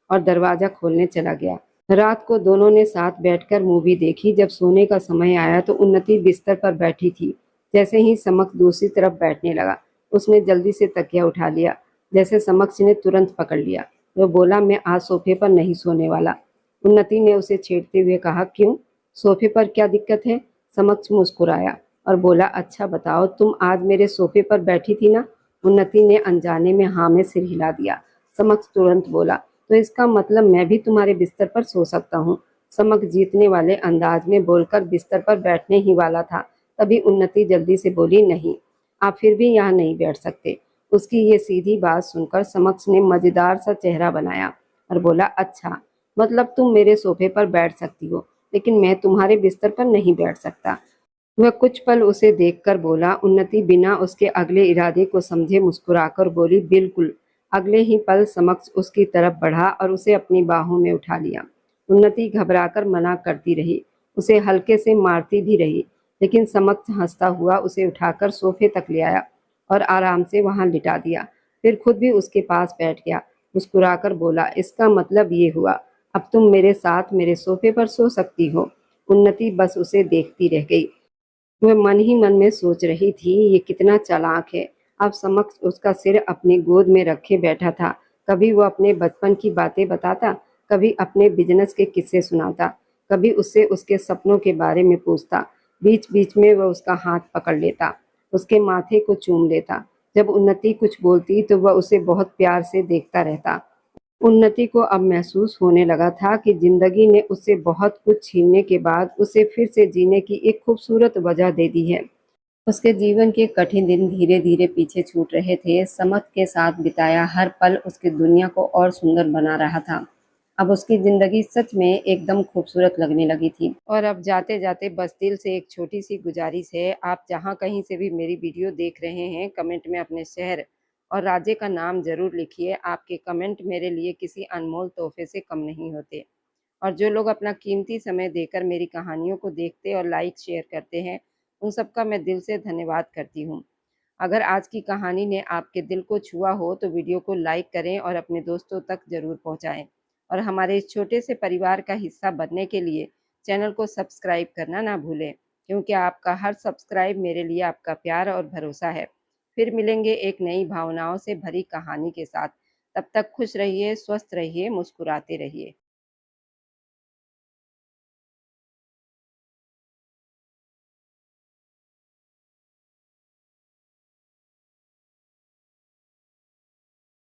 और दरवाजा खोलने चला गया। रात को दोनों ने साथ बैठकर मूवी देखी। जब सोने का समय आया तो उन्नति बिस्तर पर बैठी थी। जैसे ही समक्ष दूसरी तरफ बैठने लगा, उसने जल्दी से तकिया उठा लिया, जैसे समक्ष ने तुरंत पकड़ लिया। वह बोला, मैं आज सोफे पर नहीं सोने वाला। उन्नति ने उसे छेड़ते हुए कहा, क्यों, सोफे पर क्या दिक्कत है? समक्ष मुस्कुराया और बोला, अच्छा बताओ, तुम आज मेरे सोफे पर बैठी थी ना? उन्नति ने अनजाने में हाँ में सिर हिला दिया। समक्ष तुरंत बोला, तो इसका मतलब मैं भी तुम्हारे बिस्तर पर सो सकता हूँ। समक्ष जीतने वाले अंदाज में बोलकर बिस्तर पर बैठने ही वाला था, तभी उन्नति जल्दी से बोली, नहीं, आप फिर भी यहाँ नहीं बैठ सकते। उसकी ये सीधी बात सुनकर समक्ष ने मजेदार सा चेहरा बनाया और बोला, अच्छा मतलब तुम मेरे सोफे पर बैठ सकती हो, लेकिन मैं तुम्हारे बिस्तर पर नहीं बैठ सकता। वह कुछ पल उसे देखकर बोला। उन्नति बिना उसके अगले इरादे को समझे मुस्कुराकर बोली, बिल्कुल। अगले ही पल समक्ष उसकी तरफ बढ़ा और उसे अपनी बाहों में उठा लिया। उन्नति घबराकर मना करती रही, उसे हल्के से मारती भी रही, लेकिन समक्ष हंसता हुआ उसे उठाकर सोफे तक ले आया और आराम से वहां लिटा दिया। फिर खुद भी उसके पास बैठ गया। मुस्कुराकर बोला, इसका मतलब ये हुआ, अब तुम मेरे साथ मेरे सोफे पर सो सकती हो। उन्नति बस उसे देखती रह गई। वह मन ही मन में सोच रही थी, ये कितना चालाक है। अब समक्ष उसका सिर अपनी गोद में रखे बैठा था। कभी वो अपने बचपन की बातें बताता, कभी अपने बिजनेस के किस्से सुनाता, कभी उससे उसके सपनों के बारे में पूछता। बीच बीच में वह उसका हाथ पकड़ लेता, उसके माथे को चूम लेता। जब उन्नति कुछ बोलती तो वह उसे बहुत प्यार से देखता रहता। उन्नति को अब महसूस होने लगा था कि जिंदगी ने उससे बहुत कुछ छीनने के बाद उसे फिर से जीने की एक खूबसूरत वजह दे दी है। उसके जीवन के कठिन दिन धीरे धीरे पीछे छूट रहे थे। समत के साथ बिताया हर पल उसकी दुनिया को और सुंदर बना रहा था। अब उसकी जिंदगी सच में एकदम खूबसूरत लगने लगी थी। और अब जाते जाते बस दिल से एक छोटी सी गुजारिश है, आप जहाँ कहीं से भी मेरी वीडियो देख रहे हैं, कमेंट में अपने शहर और राज्य का नाम जरूर लिखिए। आपके कमेंट मेरे लिए किसी अनमोल तोहफे से कम नहीं होते। और जो लोग अपना कीमती समय देकर मेरी कहानियों को देखते और लाइक शेयर करते हैं, उन सबका मैं दिल से धन्यवाद करती हूँ। अगर आज की कहानी ने आपके दिल को छुआ हो तो वीडियो को लाइक करें और अपने दोस्तों तक जरूर पहुँचाएं। और हमारे इस छोटे से परिवार का हिस्सा बनने के लिए चैनल को सब्सक्राइब करना ना भूलें, क्योंकि आपका हर सब्सक्राइब मेरे लिए आपका प्यार और भरोसा है। फिर मिलेंगे एक नई भावनाओं से भरी कहानी के साथ। तब तक खुश रहिए, स्वस्थ रहिए, मुस्कुराते रहिए।